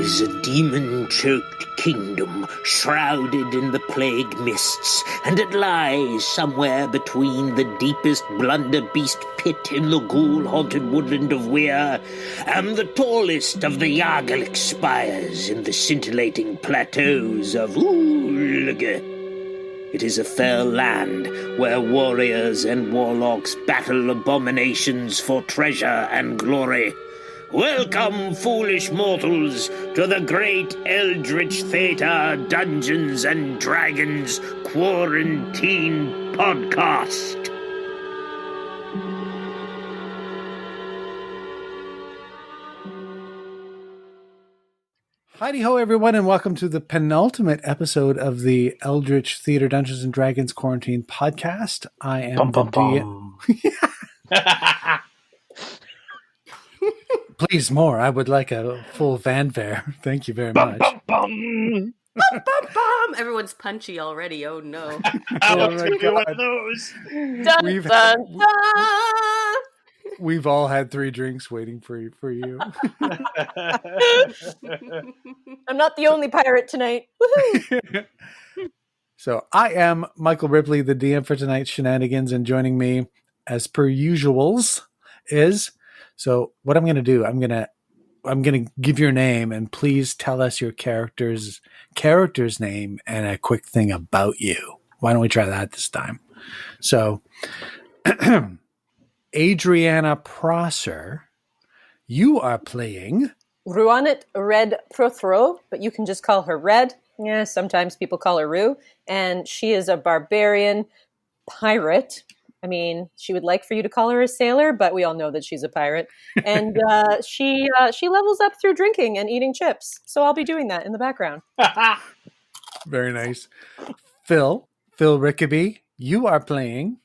is a demon-choked kingdom shrouded in the plague mists, and it lies somewhere between the deepest blunderbeast pit in the ghoul-haunted woodland of Weir and the tallest of the Yargalic spires in the scintillating plateaus of Ulge. It is a fell land where warriors and warlocks battle abominations for treasure and glory. Welcome, foolish mortals, to the great Eldritch Theatre Dungeons and Dragons Quarantine Podcast. Heidi-ho, everyone, and welcome to the penultimate episode of the Eldritch Theatre Dungeons & Dragons Quarantine Podcast. I am Please, more. I would like a full fanfare. Thank you very much. Everyone's punchy already. Oh, no. I'll give you one of those. Dun, dun, dun. We've all had 3 drinks waiting for you. I'm not the only pirate tonight. Woohoo! So I am Michael Ripley, the DM for tonight's shenanigans, and joining me, as per usuals, is... So what I'm going to do, I'm going to give your name, and please tell us your character's name and a quick thing about you. Why don't we try that this time? So... Adriana Prosser, you are playing Ruanit Red Prothro, but you can just call her Red. Yeah, sometimes people call her Rue. And she is a barbarian pirate. I mean, she would like for you to call her a sailor, but we all know that she's a pirate. And she levels up through drinking and eating chips. So I'll be doing that in the background. Very nice. Phil Rickaby, you are playing...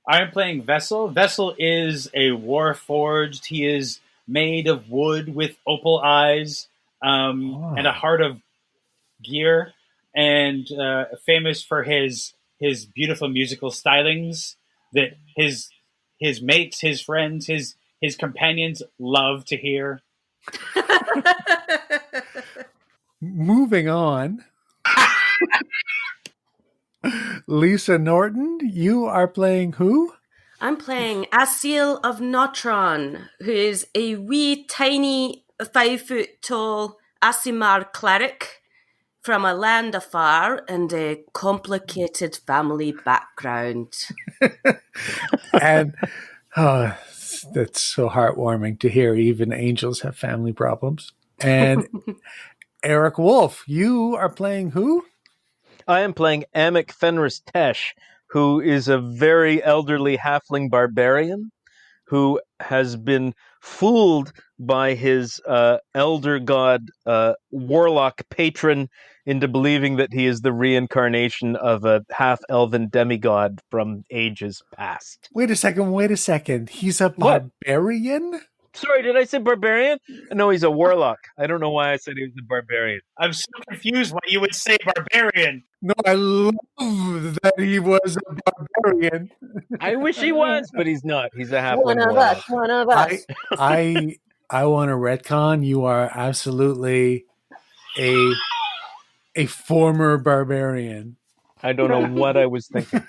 I am playing Vessel. Vessel is a warforged. He is made of wood with opal eyes and a heart of gear, and famous for his beautiful musical stylings that his mates, his friends, his companions love to hear. Moving on. Lisa Norton, you are playing who? I'm playing Asil of Notron, who is a wee, tiny, 5-foot-tall Aasimar cleric from a land afar and a complicated family background. And that's so heartwarming to hear. Even angels have family problems. And Eric Woolfe, you are playing who? I am playing Amic Fenris Tesh, who is a very elderly halfling barbarian who has been fooled by his elder god warlock patron into believing that he is the reincarnation of a half-elven demigod from ages past. Wait a second. He's a barbarian? What? Sorry, did I say barbarian? No, he's a warlock. I don't know why I said he was a barbarian. I'm so confused why you would say barbarian. No, I love that he was a barbarian. I wish he was, but he's not. He's a halfling One of us. I want to retcon. You are absolutely a former barbarian. I don't know what I was thinking.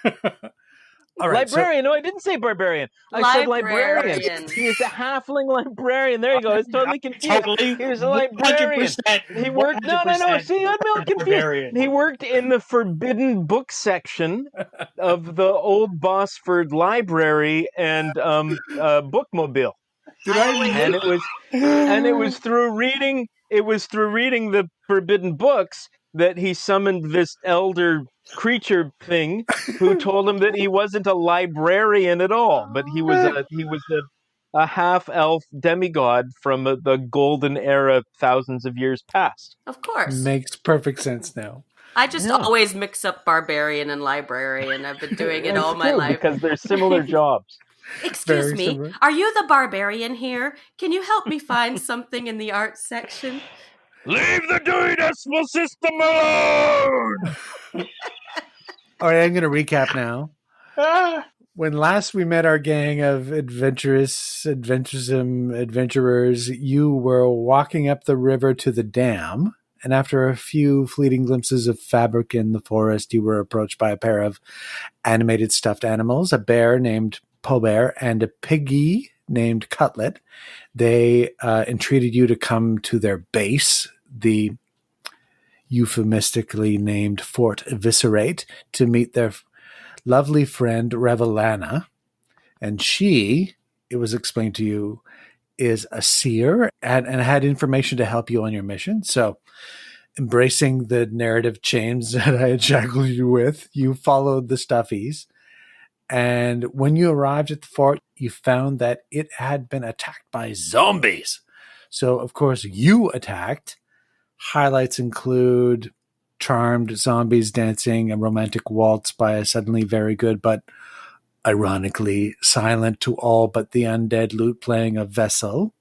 All right, librarian. No, I didn't say barbarian. I said librarian. He is a halfling librarian. There you go. It's totally confused. He was a librarian. 100%. He worked. No. See, I'm not confused. He worked in the forbidden book section of the old Bosford Library and bookmobile. And it was through reading. It was through reading the forbidden books that he summoned this elder creature thing who told him that he wasn't a librarian at all, but he was a half-elf demigod from the golden era thousands of years past. Of course. Makes perfect sense now. I just always mix up barbarian and librarian. I've been doing it all my life. Because they're similar jobs. Excuse me, similar. Are you the barbarian here? Can you help me find something in the art section? Leave the Dewey Decimal System alone! All right, I'm going to recap now. When last we met our gang of adventuresome adventurers, you were walking up the river to the dam, and after a few fleeting glimpses of fabric in the forest, you were approached by a pair of animated stuffed animals, a bear named Po Bear and a piggy named Cutlet. They entreated you to come to their base, the euphemistically named Fort Eviscerate, to meet their lovely friend Revelana. And she, it was explained to you, is a seer and had information to help you on your mission. So, embracing the narrative chains that I had shackled you with, you followed the Stuffies. And when you arrived at the fort, you found that it had been attacked by zombies. So, of course, you attacked. Highlights include charmed zombies dancing a romantic waltz by a suddenly very good but ironically silent to all but the undead lute playing a vessel.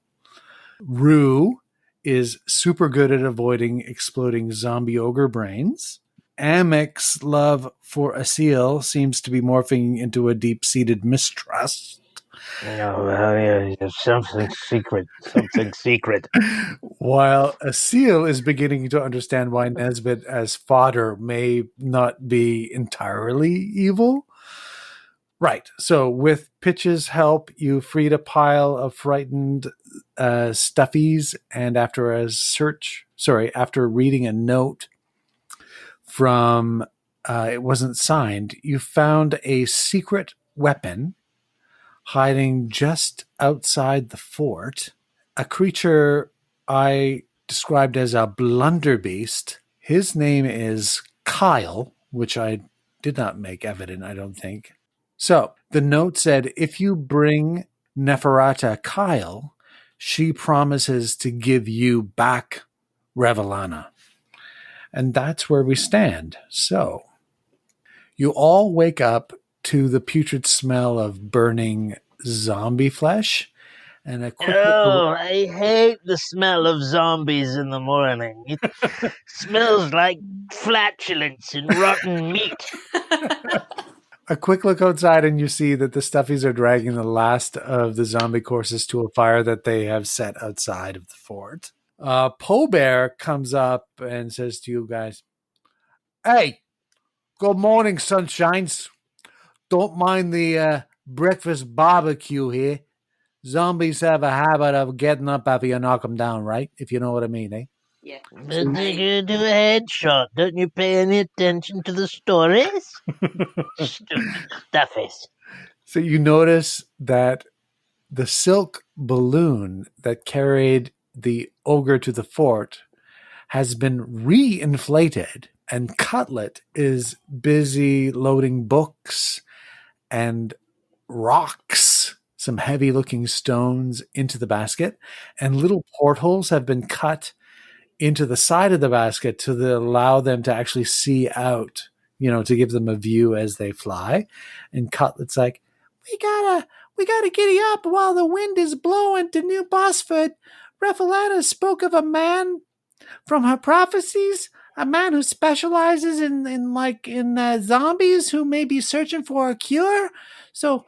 Rue is super good at avoiding exploding zombie ogre brains. Amic's love for Asil seems to be morphing into a deep-seated mistrust. No, something secret. While Asil is beginning to understand why Nesbit as fodder may not be entirely evil. Right. So with Pitch's help, you freed a pile of frightened Stuffies, and after reading a note from, it wasn't signed, you found a secret weapon hiding just outside the fort. A creature I described as a blunderbeast. His name is Kyle, which I did not make evident, I don't think. So the note said, if you bring Neferata Kyle, she promises to give you back Revelana. And that's where we stand. So you all wake up to the putrid smell of burning zombie flesh. And a quick I hate the smell of zombies in the morning. It smells like flatulence and rotten meat. A quick look outside and you see that the Stuffies are dragging the last of the zombie corpses to a fire that they have set outside of the fort. Po Bear comes up and says to you guys, "Hey, good morning, sunshines. Don't mind the breakfast barbecue here. Zombies have a habit of getting up after you knock them down, right? If you know what I mean, eh?" Yeah. But you do a headshot. Don't you pay any attention to the stories? Stupid Stuffies. So you notice that the silk balloon that carried the ogre to the fort has been re-inflated, and Cutlet is busy loading books and rocks, some heavy-looking stones, into the basket, and little portholes have been cut into the side of the basket to allow them to actually see out, to give them a view as they fly. And Cutlet's like, we gotta giddy up while the wind is blowing to New Bosford. Revelana spoke of a man from her prophecies, a man who specializes in zombies who may be searching for a cure. So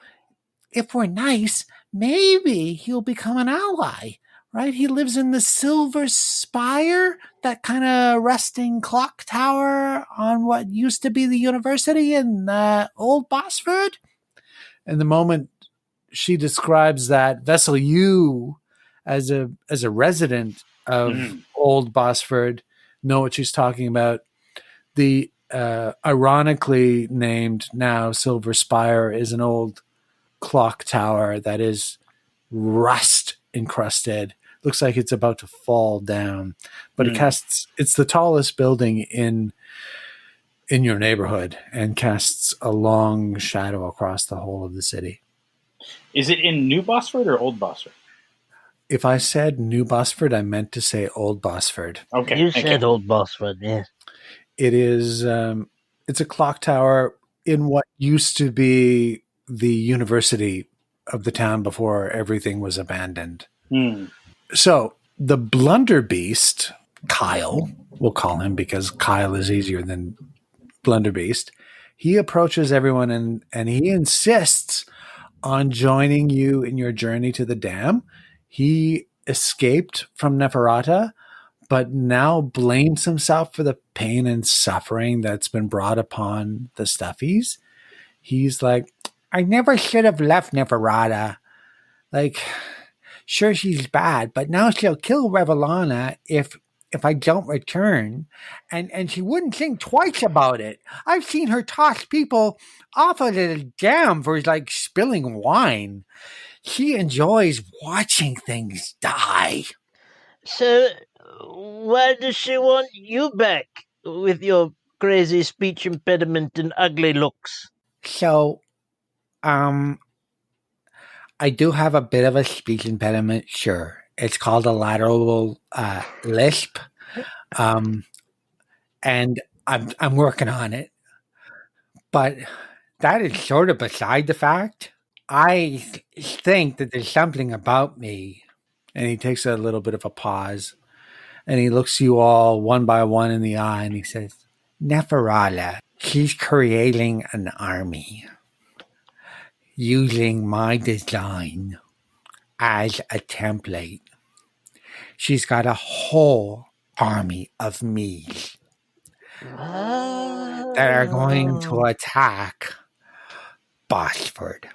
if we're nice, maybe he'll become an ally, right? He lives in the Silver Spire, that kind of rusting clock tower on what used to be the university in Old Bosford. And the moment she describes that, Vessel, you, as a resident of Old Bosford, know what she's talking about. The ironically named now Silver Spire is an old clock tower that is rust encrusted. Looks like it's about to fall down, but it's the tallest building in your neighborhood and casts a long shadow across the whole of the city. Is it in New Bosford or Old Bosford? If I said New Bosford, I meant to say Old Bosford. Okay. You said Old Bosford, yes. It is, it's a clock tower in what used to be the university of the town before everything was abandoned. So the Blunderbeast, Kyle, we'll call him because Kyle is easier than Blunderbeast. he approaches everyone and he insists on joining you in your journey to the dam. He escaped from Neferata, but now blames himself for the pain and suffering that's been brought upon the Stuffies. He's like, I never should have left Neferata. Like, sure, she's bad, but now she'll kill Revelana if I don't return. And she wouldn't think twice about it. I've seen her toss people off of the dam for like spilling wine. She enjoys watching things die. So, why does she want you back with your crazy speech impediment and ugly looks? So, I do have a bit of a speech impediment, sure. It's called a lateral lisp, and I'm working on it. But that is sort of beside the fact. I think that there's something about me. And he takes a little bit of a pause, and he looks you all one by one in the eye, and he says, Neferala, she's creating an army using my design as a template. She's got a whole army of me that are going to attack Bosford.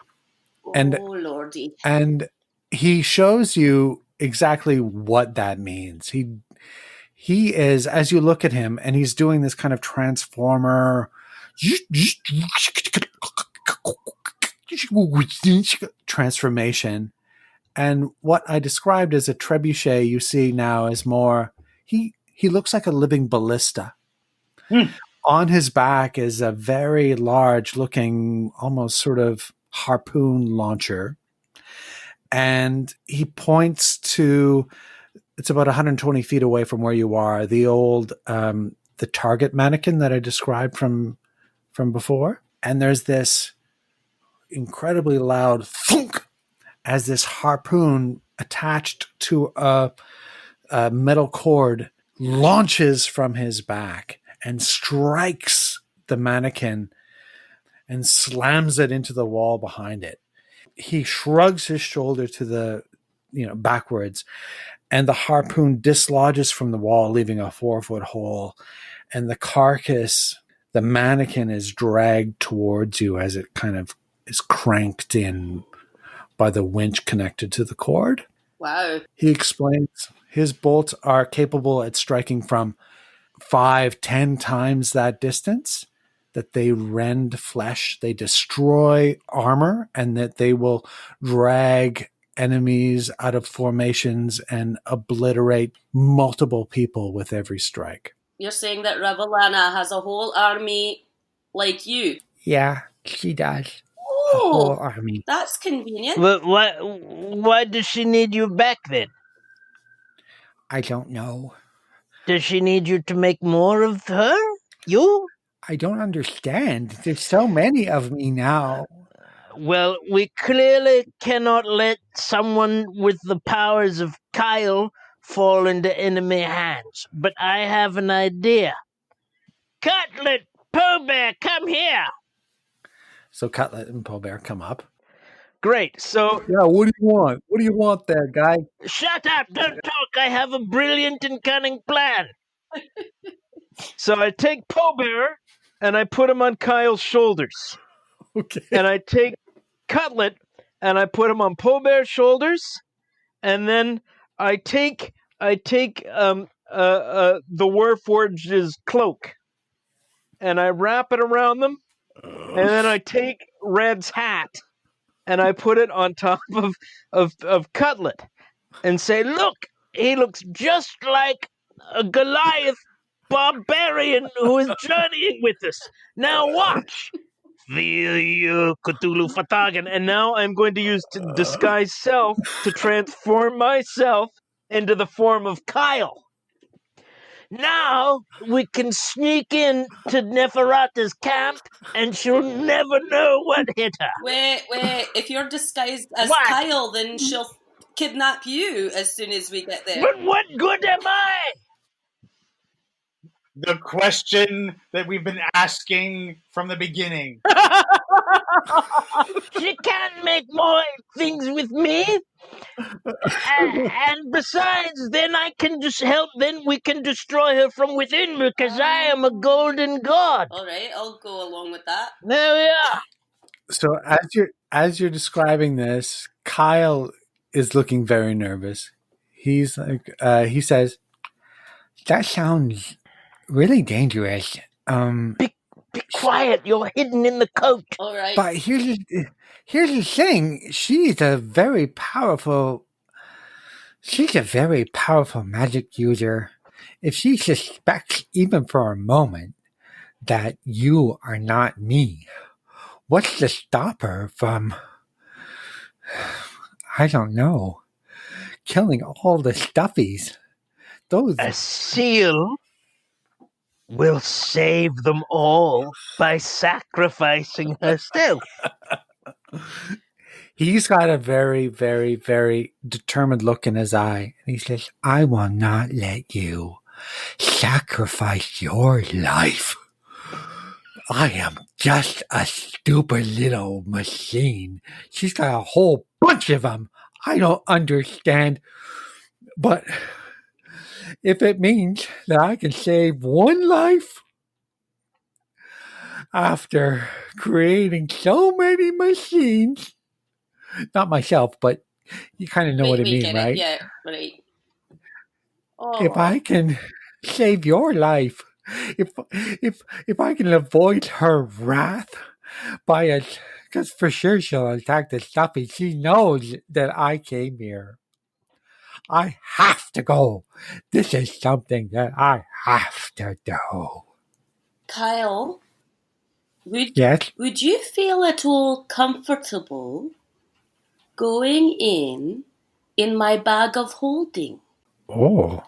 Lordy. And he shows you exactly what that means. He is, as you look at him, and he's doing this kind of transformer transformation. And what I described as a trebuchet you see now is more, he looks like a living ballista. On his back is a very large looking, almost sort of harpoon launcher. And he points to, it's about 120 feet away from where you are, the old, the target mannequin that I described from before. And there's this incredibly loud thunk as this harpoon attached to a metal cord launches from his back and strikes the mannequin and slams it into the wall behind it. He shrugs his shoulder to the, backwards, and the harpoon dislodges from the wall, leaving a 4-foot hole. And the carcass, the mannequin, is dragged towards you as it kind of is cranked in by the winch connected to the cord. Wow. He explains his bolts are capable at striking from 5-10 times that distance, that they rend flesh, they destroy armor, and that they will drag enemies out of formations and obliterate multiple people with every strike. You're saying that Revelana has a whole army like you? Yeah, she does. Oh, a whole army. That's convenient. But why does she need you back then? I don't know. Does she need you to make more of her? You? I don't understand. There's so many of me now. Well, we clearly cannot let someone with the powers of Kyle fall into enemy hands. But I have an idea. Cutlet, Pooh Bear, come here! So Cutlet and Pooh Bear come up. Great. So yeah, what do you want? What do you want there, guy? Shut up! Don't talk! I have a brilliant and cunning plan. So I take Pooh Bear and I put him on Kyle's shoulders. Okay. And I take Cutlet and I put him on Pooh Bear's shoulders, and then I take the Warforged's cloak and I wrap it around them, and then I take Red's hat and I put it on top of Cutlet and say, look, he looks just like a Goliath barbarian who is journeying with us. Now watch. Cthulhu Fatagan. And now I'm going to use disguise self to transform myself into the form of Kyle. Now we can sneak in to Neferata's camp and she'll never know what hit her. Wait. If you're disguised as What? Kyle, then she'll kidnap you as soon as we get there. But what good am I? the question that we've been asking from the beginning. She can't make more things with me. And besides, then I can just help. Then we can destroy her from within because I am a golden god. All right, I'll go along with that. There we are. So as you're describing this, Kyle is looking very nervous. He's like, he says, "That sounds really dangerous." Be quiet. You're hidden in the coat. All right. But here's the thing. She's a very powerful magic user. If she suspects even for a moment that you are not me, what's to stop her from, I don't know, killing all the Stuffies? Asil will save them all by sacrificing herself. He's got a very, very, very determined look in his eye. And he says, "I will not let you sacrifice your life. I am just a stupid little machine. She's got a whole bunch of them. I don't understand. But if it means that I can save one life after creating so many machines," not myself, but you kind of know what I mean, right? Yeah, right. Oh. If I can save your life, if I can avoid her wrath by it, because for sure she'll attack the Stuffy. She knows that I came here. I have to go. This is something that I have to do. Kyle, Yes? Would you feel at all comfortable going in my bag of holding? Oh,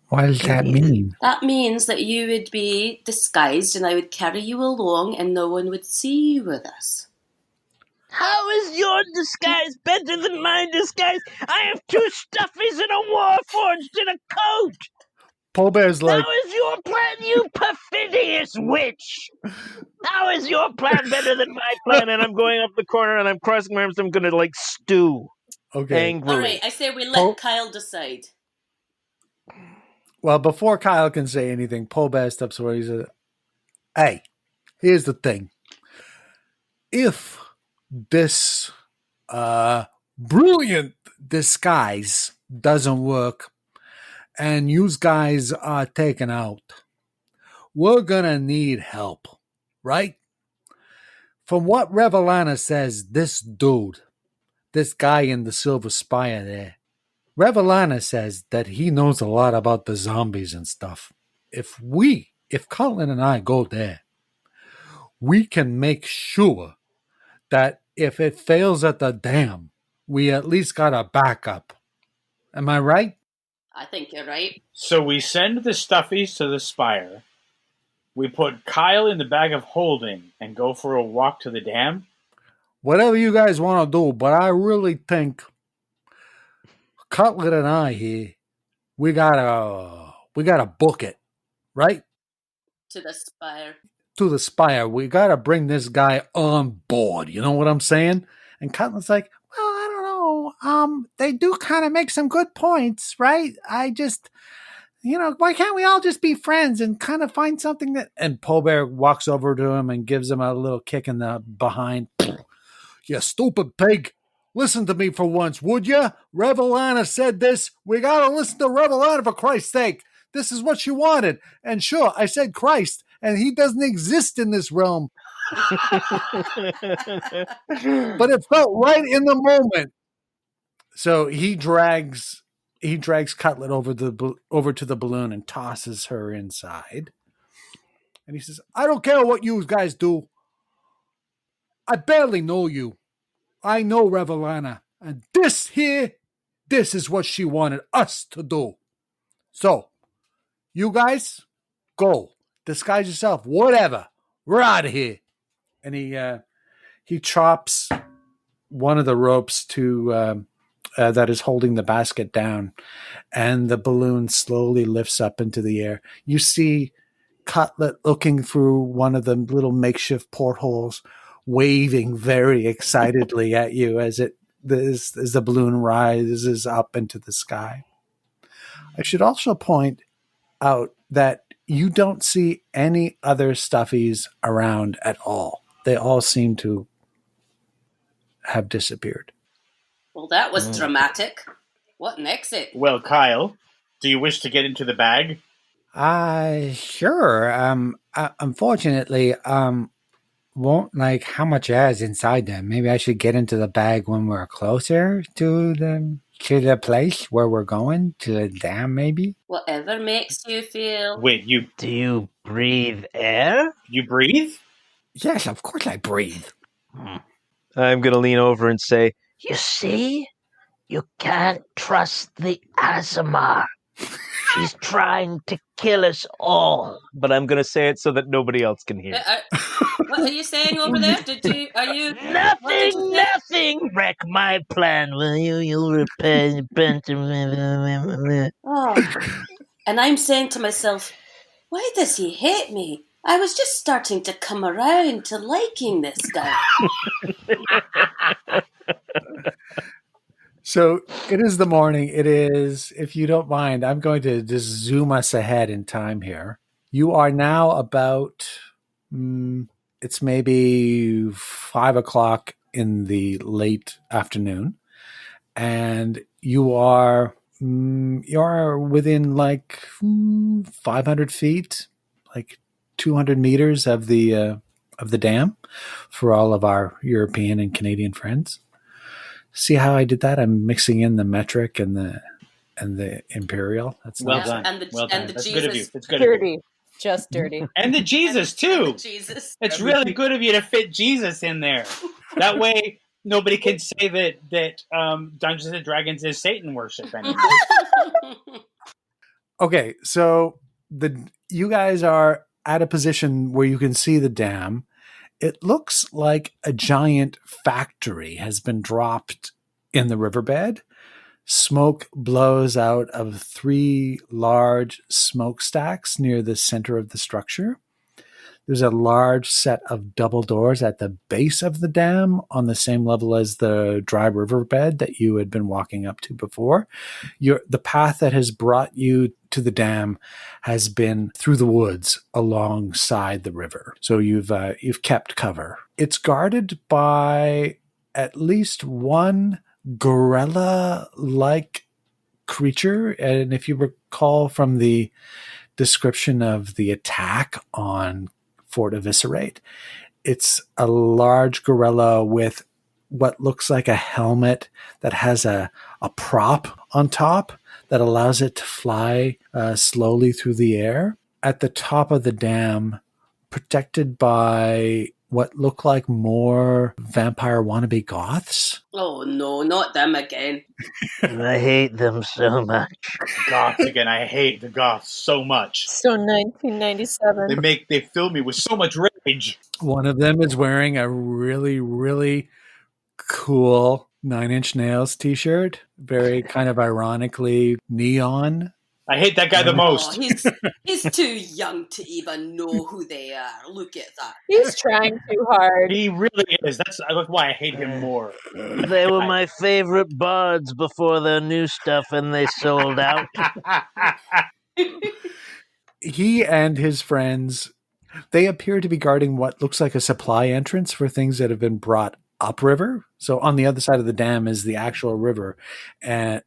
what does that mean? That means that you would be disguised and I would carry you along and no one would see you with us. How is your disguise better than my disguise? I have 2 Stuffies and a warforged in a coat. Pole Bear's like, how is your plan, you perfidious witch? How is your plan better than my plan? And I'm going up the corner and I'm crossing my arms. I'm going to stew. Okay. Angrily. All right, I say we let Kyle decide. Well, before Kyle can say anything, Pole Bear steps away. He says, "Hey, here's the thing. If this brilliant disguise doesn't work and you guys are taken out, we're gonna need help, right? From what Revelana says, this guy in the Silver Spire there, Revelana says that he knows a lot about the zombies and stuff. If Colin and I go there, we can make sure that if it fails at the dam, we at least got a backup. Am I right?" I think you're right. So we send the Stuffies to the spire. We put Kyle in the bag of holding and go for a walk to the dam. Whatever you guys want to do, but I really think Cutlet and I here, we gotta book it, right? To the spire. To the spire. We gotta bring this guy on board. You know what I'm saying? And Cutlet's like, "Well, I don't know. They do kind of make some good points, right? I just, why can't we all just be friends and kind of find something that..." And Pole Bear walks over to him and gives him a little kick in the behind. "You stupid pig. Listen to me for once, would you? Revelana said this. We got to listen to Revelana for Christ's sake. This is what she wanted. And sure, I said Christ, and he doesn't exist in this realm. But it felt right in the moment." So he drags Cutlet over to the balloon and tosses her inside. And he says, "I don't care what you guys do. I barely know you. I know Revelana, and this is what she wanted us to do. So, you guys, go. Disguise yourself. Whatever. We're out of here." And he chops one of the ropes to that is holding the basket down, and the balloon slowly lifts up into the air. You see Cutlet looking through one of the little makeshift portholes, waving very excitedly at you as the balloon rises up into the sky. I should also point out that you don't see any other Stuffies around at all. They all seem to have disappeared. Well, that was dramatic. What an exit. Well, Kyle, do you wish to get into the bag? Sure. Unfortunately, won't like how much air is inside them. Maybe I should get into the bag when we're closer to the place where we're going, to the dam, maybe. Whatever makes you feel. Wait, do you breathe air? You breathe? Yes, of course I breathe. I'm going to lean over and say, You see? You can't trust the Aasimar. She's trying to kill us all. But I'm going to say it so that nobody else can hear. What are you saying over there? Nothing! Wreck my plan, will you? You'll repent. Oh. And I'm saying to myself, why does he hate me? I was just starting to come around to liking this guy. So it is the morning. It is, if you don't mind, I'm going to just zoom us ahead in time here. You are now about, it's maybe 5 o'clock in the late afternoon. And you're within like 500 feet, like 200 meters of the dam for all of our European and Canadian friends. See how I did that? I'm mixing in the metric and the imperial. That's well nice. done. And the That's Jesus. good of you. It's good Dirty. of you. Just dirty. And the Jesus too. Jesus. It's really good of you to fit Jesus in there. That way, nobody can say that Dungeons and Dragons is Satan worship anymore. Okay, so you guys are at a position where you can see the dam. It looks like a giant factory has been dropped in the riverbed. Smoke blows out of 3 large smokestacks near the center of the structure. There's a large set of double doors at the base of the dam on the same level as the dry riverbed that you had been walking up to before. The path that has brought you to the dam has been through the woods alongside the river. So you've kept cover. It's guarded by at least one gorilla-like creature. And if you recall from the description of the attack on Fort Eviscerate, it's a large gorilla with what looks like a helmet that has a prop on top that allows it to fly slowly through the air. At the top of the dam, protected by what look like more vampire wannabe goths. Oh no, not them again. I hate them so much. Goths again. I hate the goths so much. So 1997. They fill me with so much rage. One of them is wearing a really, really cool 9 Inch Nails t-shirt. Very kind of ironically neon. I hate that guy the most. Oh, he's too young to even know who they are. Look at that. He's trying too hard. He really is. That's why I hate him more. They were my favorite bards before their new stuff and they sold out. He and his friends, they appear to be guarding what looks like a supply entrance for things that have been brought upriver. So on the other side of the dam is the actual river, where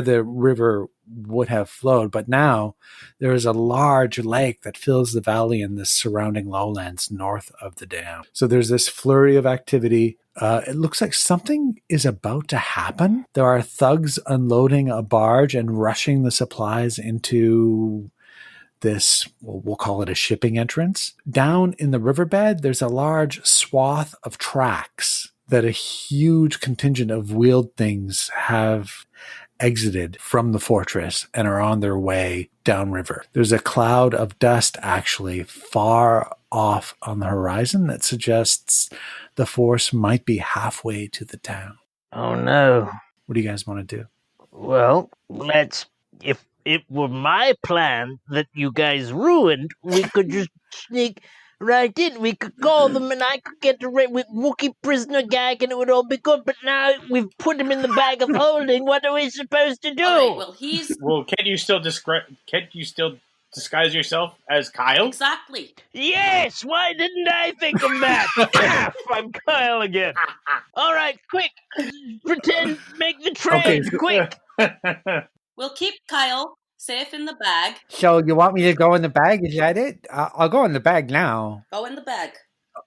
the river would have flowed. But now there is a large lake that fills the valley and the surrounding lowlands north of the dam. So there's this flurry of activity. It looks like something is about to happen. There are thugs unloading a barge and rushing the supplies into this, we'll call it a shipping entrance. Down in the riverbed, there's a large swath of tracks that a huge contingent of wheeled things have exited from the fortress and are on their way downriver. There's a cloud of dust actually far off on the horizon that suggests the force might be halfway to the town. Oh no. What do you guys want to do? Well, if it were my plan that you guys ruined, we could just sneak right in. We could call them and I could get the Wookiee prisoner gag and it would all be good. But now we've put him in the bag of holding. What are we supposed to do? All right, well, he's... Well, can't you still disguise yourself as Kyle? Exactly. Yes! Why didn't I think of that? I'm Kyle again. All right, quick. Pretend, make the trade, quick. We'll keep Kyle safe in the bag. So you want me to go in the bag? Is that it? I'll go in the bag now. Go in the bag,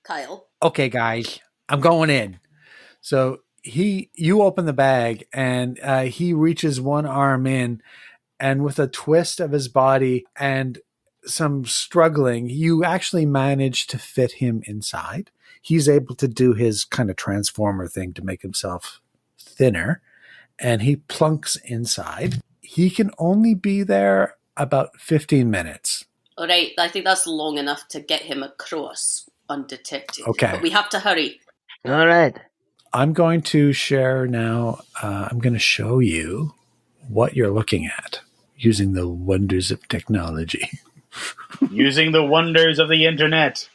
Kyle. Okay, guys. I'm going in. So you open the bag and he reaches one arm in, and with a twist of his body and some struggling, you actually manage to fit him inside. He's able to do his kind of transformer thing to make himself thinner, and he plunks inside. He can only be there about 15 minutes. All right, I think that's long enough to get him across undetected. Okay. But we have to hurry. All right. I'm going to share now. I'm going to show you what you're looking at using the wonders of technology. Using the wonders of the internet.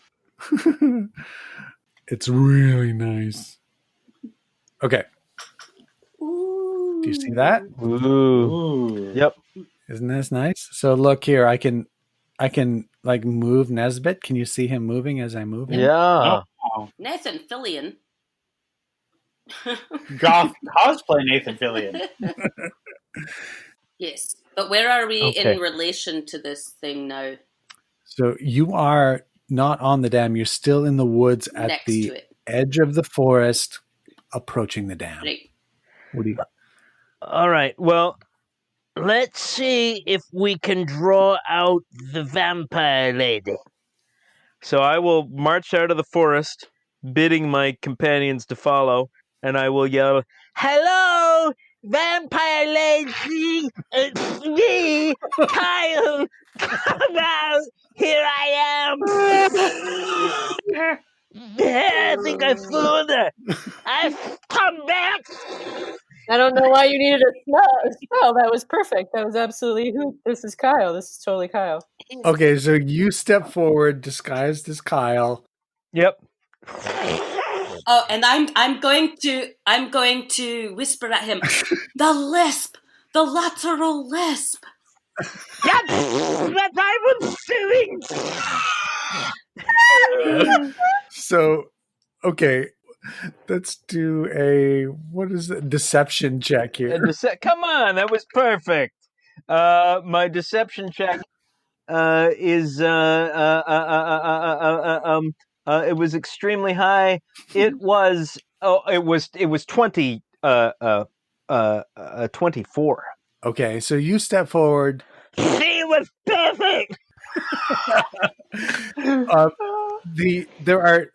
It's really nice. Okay. Ooh. Do you see that? Ooh. Yep. Isn't this nice? So look here, I can like move Nesbit. Can you see him moving as I move him? Yeah. Oh. Nathan Fillion. Goth cosplay Nathan Fillion. Yes. But where are we in relation to this thing now? So you are not on the dam. You're still in the woods at Next the to it. edge of the forest, approaching the dam. Right. What do you got? All right. Well, let's see if we can draw out the vampire lady. So I will march out of the forest, bidding my companions to follow, and I will yell, Hello, vampire lady. It's me, Kyle. Come out. Here I am. I think I fooled her. I've come back. I don't know why you needed a spell. That was perfect. That was absolutely this is Kyle. This is totally Kyle. Okay, so you step forward, disguised as Kyle. Yep. Oh, and I'm going to whisper at him, the lisp, the lateral lisp. That's what I was doing. So, okay, let's do a deception check here. Come on, that was perfect. My deception check is it was extremely high. It was 24. Okay, so you step forward. She was perfect. There are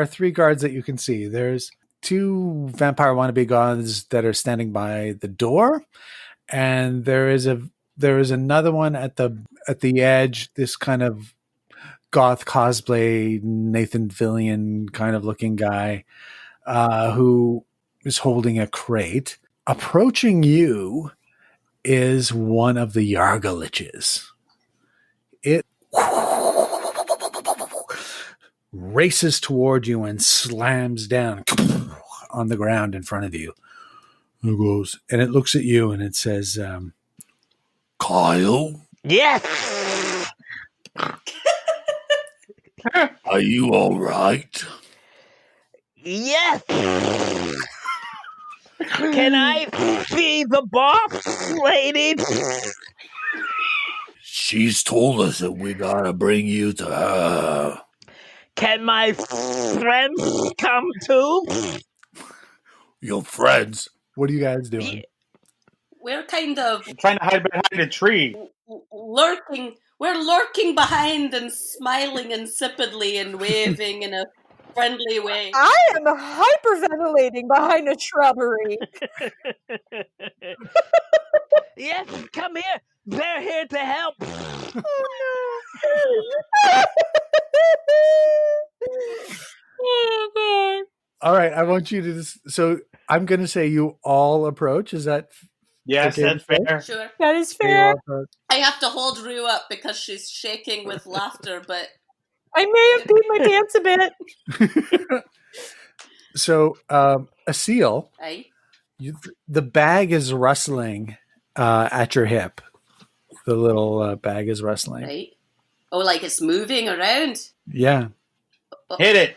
3 guards that you can see. There's 2 vampire wannabe goths that are standing by the door, and there is another one at the edge. This kind of goth cosplay Nathan Fillion kind of looking guy who is holding a crate. Approaching you is one of the Yargaliches. It races toward you and slams down on the ground in front of you. It goes, and it looks at you and it says, Kyle? Yes. Are you all right? Yes. Can I be the boss lady? She's told us that we gotta bring you to her. Can my friends come too? Your friends? What are you guys doing? We're kind of trying to hide behind a tree. Lurking. We're lurking behind and smiling insipidly and waving in a friendly way. I am hyperventilating behind a shrubbery. Yes, come here. They're here to help. Oh no. All right, I want you to so I'm going to say you all approach. Is that yes? okay That's fair. Sure. That is You all fair. approach. I have to hold Rue up because she's shaking with laughter, but I may have peed my pants a bit. So, Asil, aye. the bag is rustling at your hip. The little bag is rustling. Right. Oh, like it's moving around? Yeah. Hit it.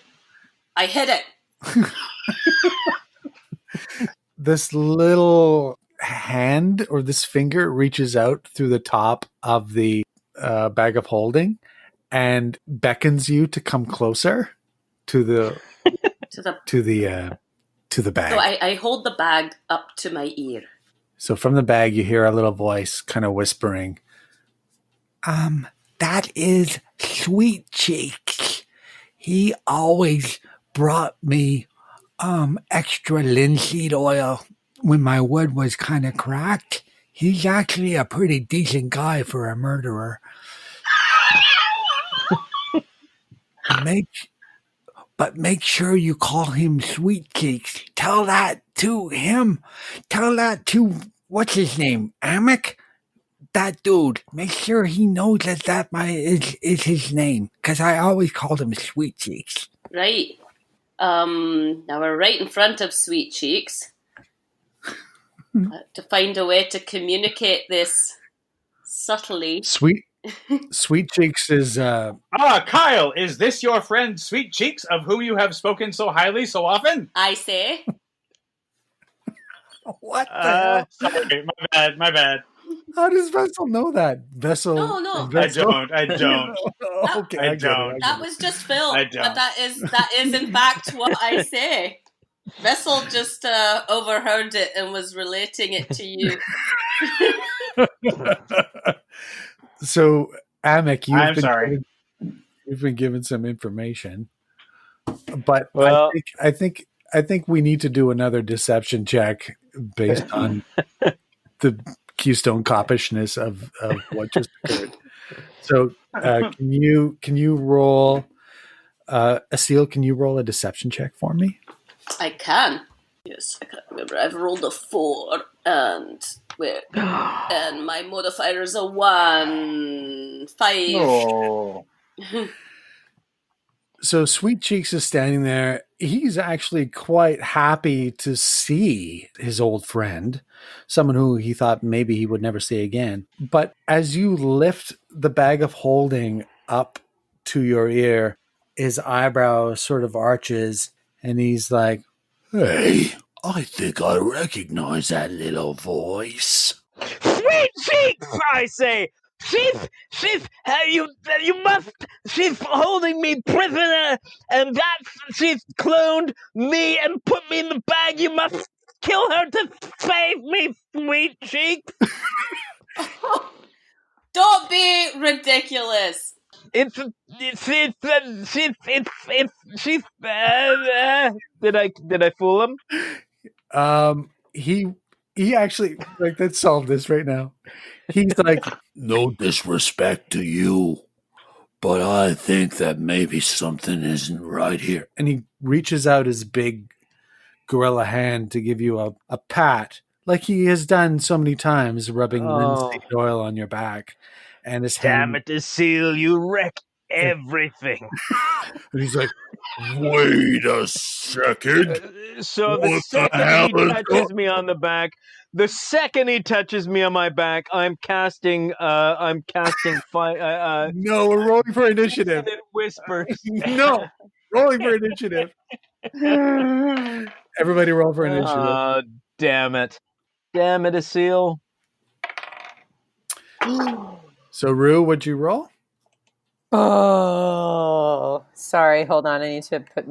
I hit it. This little hand or this finger reaches out through the top of the bag of holding and beckons you to come closer to the bag. So I hold the bag up to my ear. So from the bag, you hear a little voice kind of whispering, That is Sweet Cheeks. He always brought me extra linseed oil when my wood was kind of cracked. He's actually a pretty decent guy for a murderer. Make sure you call him Sweet Cheeks. Tell that to him. Tell that to, what's his name, Amic? That dude. Make sure he knows that is his name. Because I always called him Sweet Cheeks. Right. Now we're right in front of Sweet Cheeks. To find a way to communicate this subtly. Sweet Cheeks is... Kyle, is this your friend Sweet Cheeks, of whom you have spoken so highly so often? I say. What the hell? Sorry, my bad. How does Vessel know that? Vessel? No. Vessel? I don't. Okay, I get don't. it. That was just Phil. I don't. But that is in fact what I say. Vessel just overheard it and was relating it to you. So, Amic, you've been given some information, but Well, I think we need to do another deception check based on the Keystone Copishness of what just occurred. So, can you roll, Asil? Can you roll a deception check for me? I can. Yes, I can. Remember, I've rolled a 4, and my modifier is a 1. 5. Oh. So Sweet Cheeks is standing there. He's actually quite happy to see his old friend, someone who he thought maybe he would never see again. But as you lift the bag of holding up to your ear, his eyebrow sort of arches, and he's like, "Hey, I think I recognize that little voice." Sweet Cheeks, I say. She's you must. She's holding me prisoner, and she's cloned me and put me in the bag. You must kill her to save me, Sweet Cheeks. Don't be ridiculous. Did I fool him? He actually, like, let's solve this right now. He's like, "No disrespect to you, but I think that maybe something isn't right here." and he reaches out his big gorilla hand to give you a pat, like he has done so many times, rubbing linseed oil on your back. And his hand, Damn it, Asil, you wreck everything. and he's like, "Wait a second. So the What the second hell he is touches me on the back, I'm casting fire. no, we're rolling for initiative. And it whispers. No, rolling for initiative. Everybody roll for initiative. Oh, damn it, Asil. So, Rue, what'd you roll? Oh, sorry. Hold on. I need to put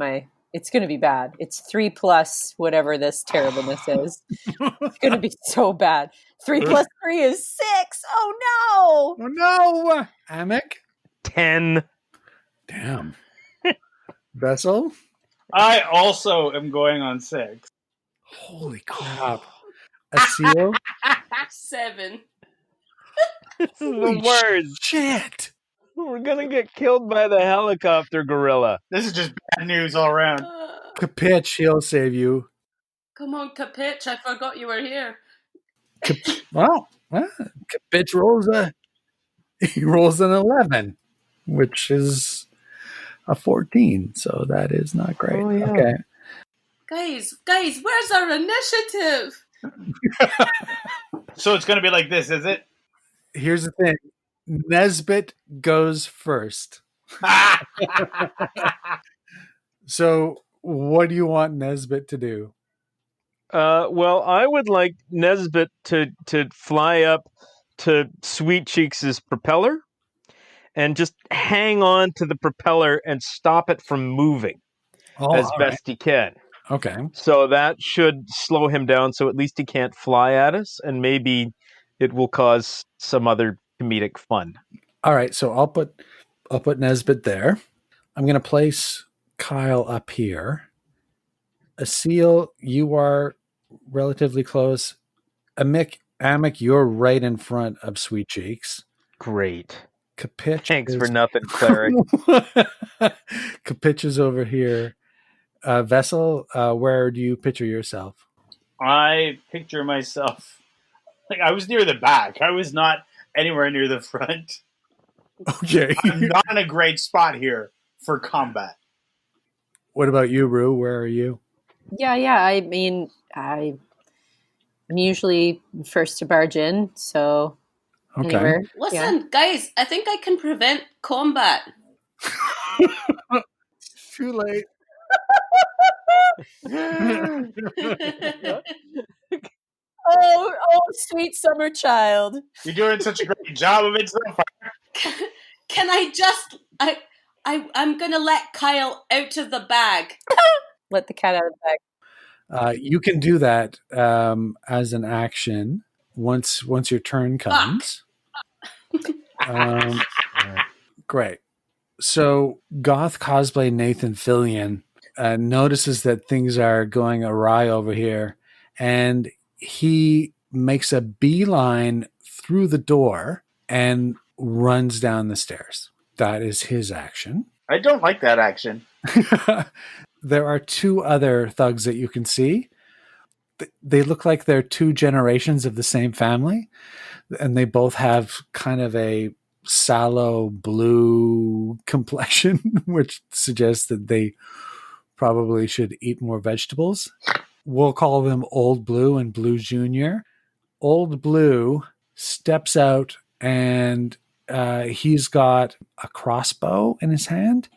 it's going to be bad. It's 3 plus whatever this terribleness is. It's going to be so bad. 3 plus 3 is 6. Oh, no. Oh, no. Amic? 10. Damn. Vessel? I also am going on 6. Holy crap. Asil? 7. This is the worst. Shit. We're gonna get killed by the helicopter gorilla. This is just bad news all around. Kapitch, he'll save you. Come on, Capitch, I forgot you were here. Capitch rolls he rolls an 11, which is a 14, so that is not great. Oh, yeah. Okay. Guys, where's our initiative? So it's going to be like this, is it? Here's the thing. Nesbit goes first. So what do you want Nesbit to do? Well, I would like Nesbit to fly up to Sweet Cheeks' propeller and just hang on to the propeller and stop it from moving as best he can. Okay. So that should slow him down, so at least he can't fly at us, and maybe it will cause some other comedic fun. All right, so I'll put Nesbit there. I'm going to place Kyle up here. Asil, you are relatively close. Amic, you're right in front of Sweet Cheeks. Great. Capitch. Thanks for nothing, cleric. Capitch is over here. Vessel, where do you picture yourself? I picture myself like I was near the back. I was not anywhere near the front. Okay. I'm not in a great spot here for combat. What about you, Rue? Where are you? Yeah. I mean, I'm usually first to barge in, so anywhere. Listen, guys, I think I can prevent combat. It's too late. Oh, sweet summer child. You're doing such a great job of it so far. Can I just... I'm going to let Kyle out of the bag. Let the cat out of the bag. You can do that as an action once your turn comes. Great. So goth cosplay Nathan Fillion notices that things are going awry over here, and he makes a beeline through the door and runs down the stairs. That is his action. I don't like that action. There are two other thugs that you can see. They look like they're two generations of the same family, and they both have kind of a sallow blue complexion, which suggests that they probably should eat more vegetables. We'll call them Old Blue and Blue Junior. Old Blue steps out, and he's got a crossbow in his hand.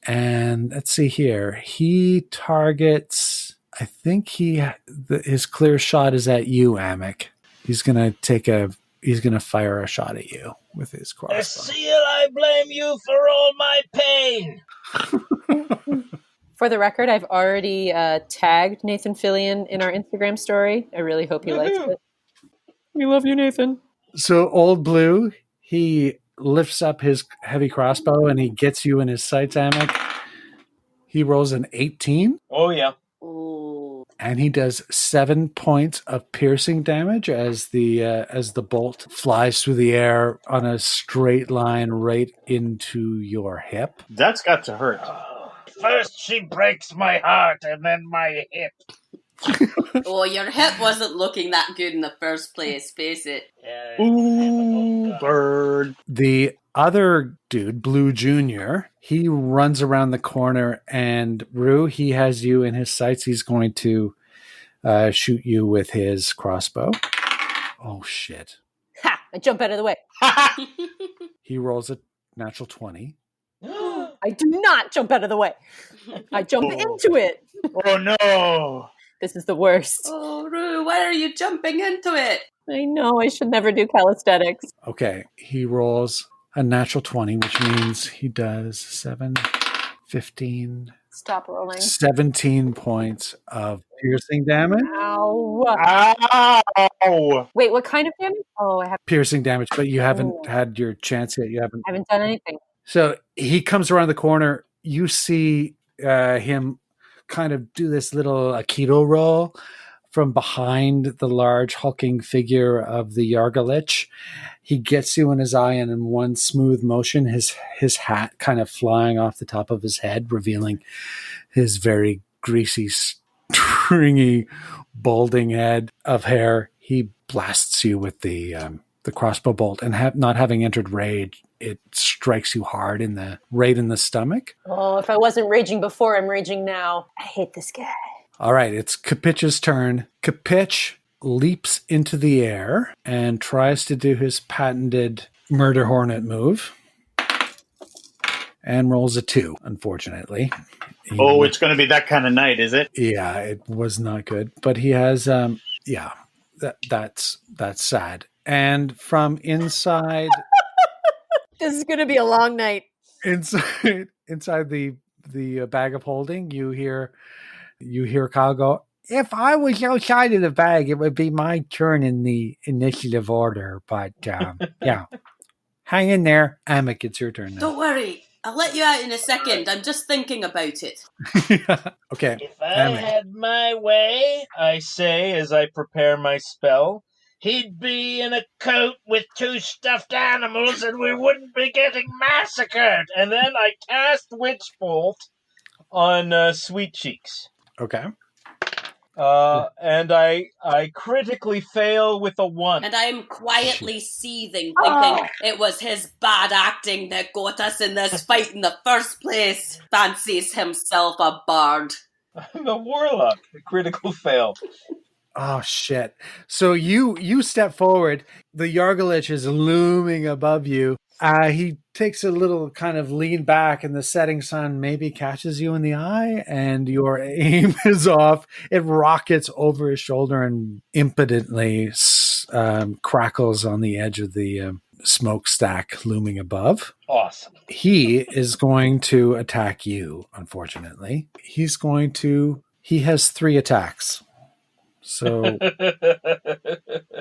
And let's see here. He targets, I think his clear shot is at you, Amic. He's going to fire a shot at you with his crossbow. Asil, I blame you for all my pain. For the record, I've already tagged Nathan Fillion in our Instagram story. I really hope he likes it. We love you, Nathan. So Old Blue, he lifts up his heavy crossbow and he gets you in his sights, Amic. He rolls an 18. Oh, yeah. Oh. And he does 7 points of piercing damage as the bolt flies through the air on a straight line right into your hip. That's got to hurt. First she breaks my heart and then my hip. Oh, your hip wasn't looking that good in the first place, face it. Ooh, bird. The other dude, Blue Junior, he runs around the corner, and Rue, he has you in his sights. He's going to shoot you with his crossbow. Oh, shit. Ha! I jump out of the way. He rolls a natural 20. I do not jump out of the way. I jump into it. Oh, no. This is the worst. Oh, Rue, why are you jumping into it? I know, I should never do calisthenics. Okay, he rolls a natural 20, which means he does 7, 15... Stop rolling. 17 points of piercing damage. Ow. Ow. Wait, what kind of damage? Oh, I have Piercing damage, but you haven't had your chance yet. I haven't done anything. So he comes around the corner. You see him kind of do this little Aikido roll from behind the large hulking figure of the Yargalich. He gets you in his eye, and in one smooth motion, his hat kind of flying off the top of his head, revealing his very greasy stringy, balding head of hair. He blasts you with the crossbow bolt, and not having entered rage, it strikes you hard right in the stomach. Oh, if I wasn't raging before, I'm raging now. I hate this guy. All right, it's Kapitch's turn. Kapitch leaps into the air and tries to do his patented murder hornet move and rolls a 2, unfortunately. It's going to be that kind of night, is it? Yeah, it was not good. But he has, that's sad. And from inside... This is going to be a long night. Inside the bag of holding, you hear Kyle go, "If I was outside of the bag, it would be my turn in the initiative order. But yeah, hang in there. Amic, it's your turn now." Don't worry. I'll let you out in a second. I'm just thinking about it. Okay. If I had my way, I say as I prepare my spell, he'd be in a coat with 2 stuffed animals and we wouldn't be getting massacred. And then I cast Witch Bolt on Sweet Cheeks. Okay. And I critically fail with a 1. And I'm quietly seething, thinking it was his bad acting that got us in this fight in the first place. Fancies himself a bard. I'm a warlock. A critical fail. Oh, shit. So you step forward. The Yargalich is looming above you. He takes a little kind of lean back, and the setting sun maybe catches you in the eye, and your aim is off. It rockets over his shoulder and impotently crackles on the edge of the smokestack looming above. Awesome. He is going to attack you, unfortunately. He has 3 attacks. So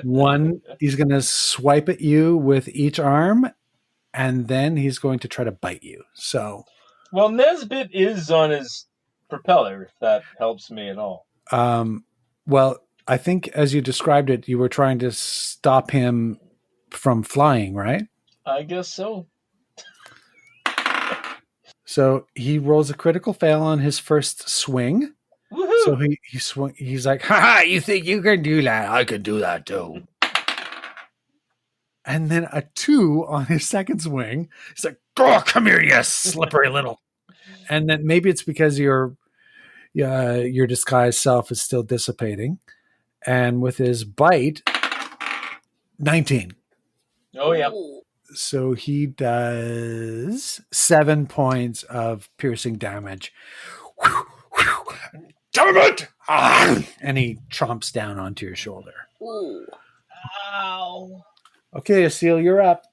1, he's going to swipe at you with each arm, and then he's going to try to bite you. So, well, Nesbit is on his propeller, if that helps me at all. Well, I think as you described it, you were trying to stop him from flying, right? I guess so. So he rolls a critical fail on his first swing. Woohoo! So he's like, "Ha! You think you can do that? I can do that too." And then a 2 on his second swing. He's like, "Oh, come here, you slippery little." And then maybe it's because your disguised self is still dissipating. And with his bite, 19. Oh, yeah. So he does 7 points of piercing damage. Damn it! And he chomps down onto your shoulder. Ooh. Ow. Okay, Asil, you're up.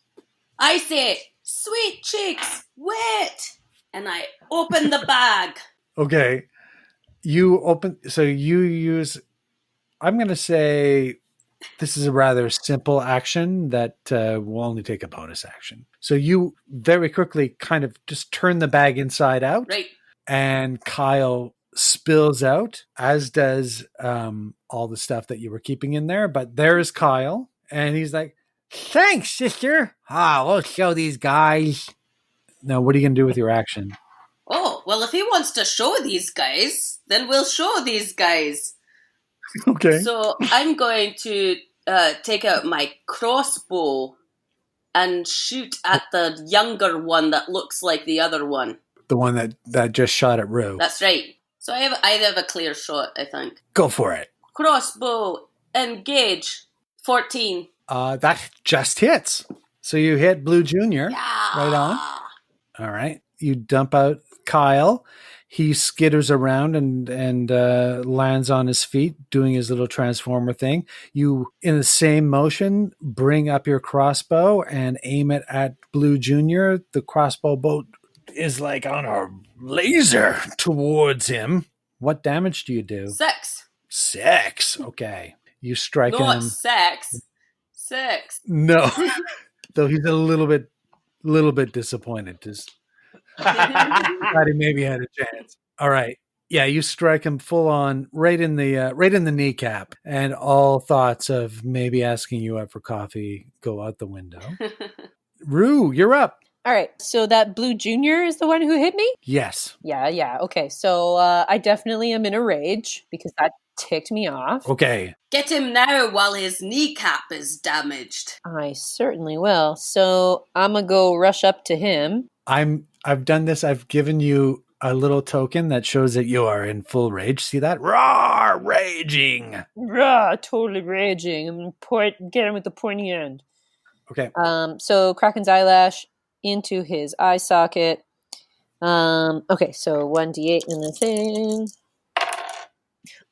I say, "Sweet Cheeks, wait!" And I open the bag. Okay. You use, I'm going to say this is a rather simple action that will only take a bonus action. So you very quickly kind of just turn the bag inside out. Right. And Kyle spills out, as does all the stuff that you were keeping in there. But there's Kyle, and he's like, "Thanks, sister. We'll show these guys." Now, what are you going to do with your action? Oh, well, if he wants to show these guys, then we'll show these guys. Okay. So I'm going to take out my crossbow and shoot at the younger one that looks like the other one. The one that just shot at Rue. That's right. So I have a clear shot, I think. Go for it. Crossbow, engage, 14. That just hits. So you hit Blue Junior. Yeah. Right on. All right. You dump out Kyle. He skitters around and lands on his feet, doing his little transformer thing. You, in the same motion, bring up your crossbow and aim it at Blue Junior. The crossbow bolt is like on a laser towards him. What damage do you do? 6. 6. Okay. You strike him. Not 6. 6. No. Though he's a little bit disappointed. Just thought he maybe had a chance. All right. Yeah, you strike him full on right in the kneecap, and all thoughts of maybe asking you out for coffee go out the window. Rue, you're up. All right. So that Blue Junior is the one who hit me? Yes. Yeah. Okay. So I definitely am in a rage because that ticked me off. Okay. Get him now while his kneecap is damaged. I certainly will. So I'm going to go rush up to him. I've done this. I've given you a little token that shows that you are in full rage. See that? Roar, raging. Rah, totally raging. I'm going to get him with the pointy end. Okay. So Kraken's eyelash into his eye socket. Okay, so 1d8 in the thing.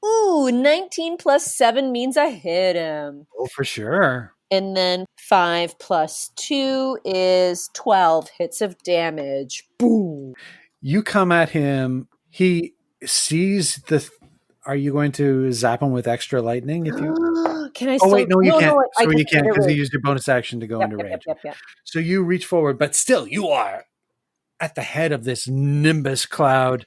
Ooh, 19 plus 7 means I hit him. Oh, for sure. And then 5 plus 2 is 12 hits of damage. Boom. You come at him. He sees the... Are you going to zap him with extra lightning? If you... Can I? Oh, wait, no, you can't. I you can't because you rage. used your bonus action to go into rage. Yep. So you reach forward, but still you are at the head of this nimbus cloud,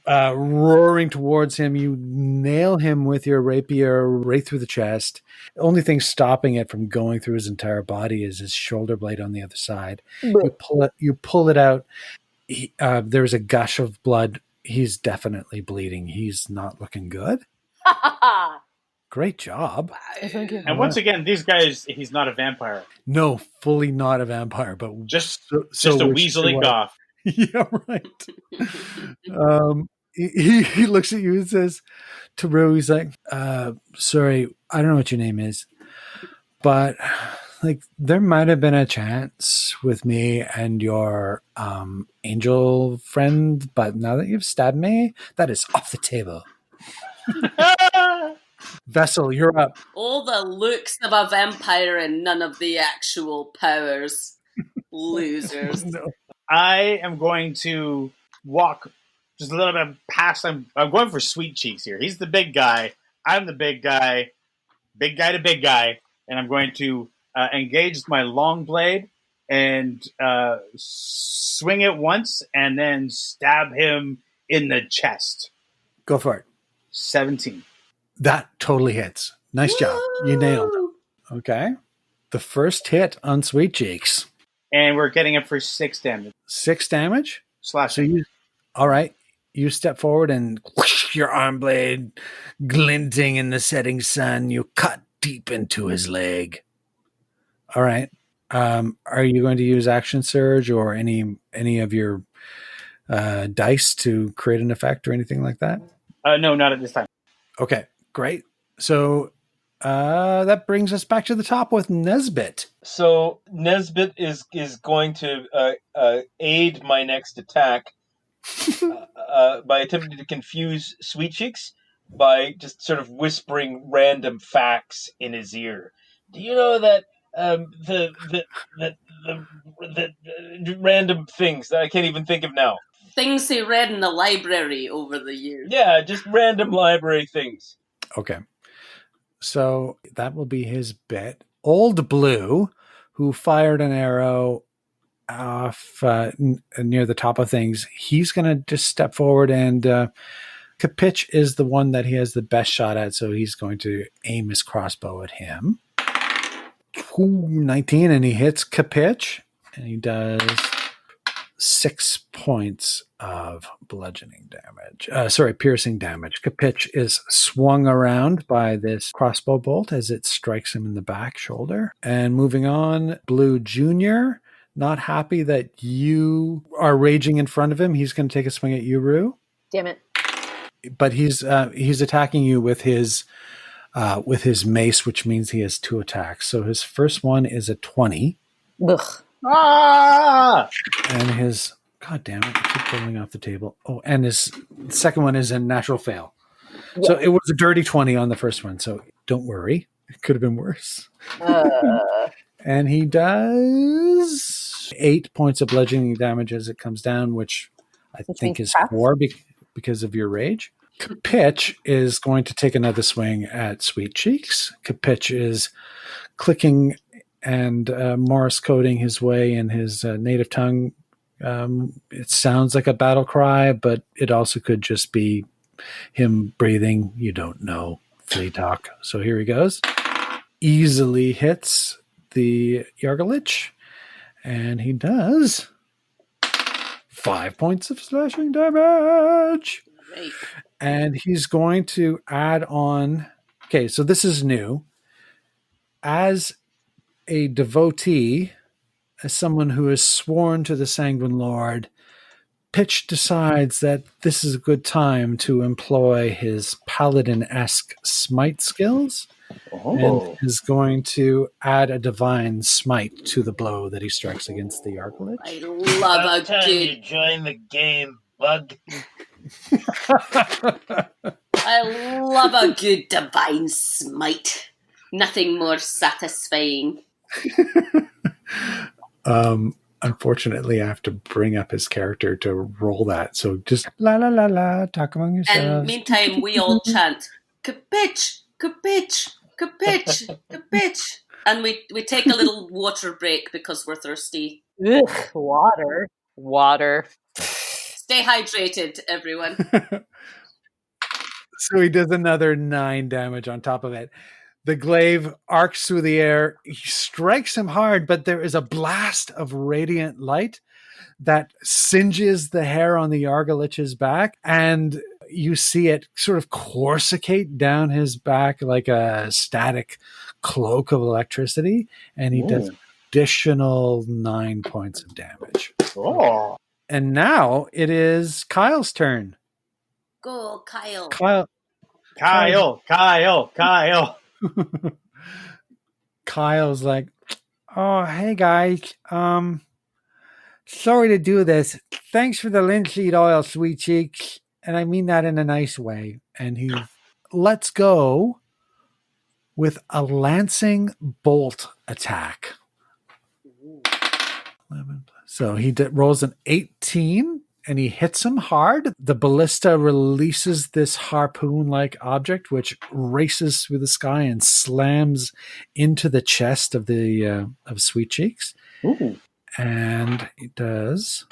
roaring towards him. You nail him with your rapier right through the chest. The only thing stopping it from going through his entire body is his shoulder blade on the other side. You pull it out. There's a gush of blood. He's definitely bleeding. He's not looking good. Great job. Thank you. And once again, these guys, he's not a vampire. No, fully not a vampire, but Just so a weaselly goth. Yeah, right. He looks at you and says to Rue, he's like, sorry, I don't know what your name is, but like there might have been a chance with me and your angel friend, but now that you've stabbed me, that is off the table. Vessel, you're up. All the looks of a vampire and none of the actual powers. Losers. No. I am going to walk just a little bit past him. I'm going for Sweet Cheeks here. He's the big guy. I'm the big guy. Big guy to big guy. And I'm going to engage my long blade and swing it once and then stab him in the chest. Go for it. 17. That totally hits. Nice job. You nailed it. Okay. The first hit on Sweet Cheeks. And we're getting it for 6 damage. 6 damage? Slash. So all right. You step forward and whoosh, your arm blade glinting in the setting sun. You cut deep into his leg. All right. Are you going to use action surge or any of your dice to create an effect or anything like that? No, not at this time. Okay, great. So that brings us back to the top with Nesbit. So Nesbit is going to aid my next attack by attempting to confuse Sweet Cheeks by just sort of whispering random facts in his ear. Do you know that the random things that I can't even think of now? Things he read in the library over the years. Yeah, just random library things. Okay. So that will be his bit. Old Blue, who fired an arrow off near the top of things, he's going to just step forward and Kapitch is the one that he has the best shot at, so he's going to aim his crossbow at him. 19, and he hits Kapitch, and he does 6 points of bludgeoning damage. Piercing damage. Kapitch is swung around by this crossbow bolt as it strikes him in the back shoulder. And moving on, Blue Jr., not happy that you are raging in front of him. He's going to take a swing at you, Rue. Damn it. But he's attacking you with his mace, which means he has 2 attacks. So his first one is a 20. Ugh. Ah! And his... God damn it, I keep falling off the table. Oh, and his second one is a natural fail. Yeah. So it was a dirty 20 on the first one, so don't worry. It could have been worse. And he does 8 points of bludgeoning damage as it comes down, which I think is 4 because of your rage. Kapitch is going to take another swing at Sweet Cheeks. Kapitch is clicking and Morse coding his way in his native tongue. It sounds like a battle cry, but it also could just be him breathing. You don't know. Flea talk. So here he goes. Easily hits the Yargalich And he does 5 points of slashing damage. Great. And he's going to add on. Okay, so this is new. As a devotee, as someone who is sworn to the Sanguine Lord, Pitch decides that this is a good time to employ his paladin-esque smite skills and is going to add a divine smite to the blow that he strikes against the Argalich. I love a good... join the game, bug. I love a good divine smite. Nothing more satisfying. Unfortunately, I have to bring up his character to roll that. So just la la la la, talk among yourselves. And meantime, we all chant, "Kapitch, kapitch, kapitch, kapitch," and we take a little water break because we're thirsty. Ugh, water. Stay hydrated, everyone. So he does another 9 damage on top of it. The glaive arcs through the air. He strikes him hard, but there is a blast of radiant light that singes the hair on the Argalich's back, and you see it sort of corsicate down his back like a static cloak of electricity, and he does additional 9 points of damage. Oh. And now it is Kyle's turn. Go, Kyle. Kyle. Kyle's like, oh, hey guys. Sorry to do this. Thanks for the linseed oil, sweet cheeks. And I mean that in a nice way. And he lets go with a lancing bolt attack. 11. So he rolls an 18 and he hits him hard. The ballista releases this harpoon-like object, which races through the sky and slams into the chest of the of Sweet Cheeks. Ooh. And it does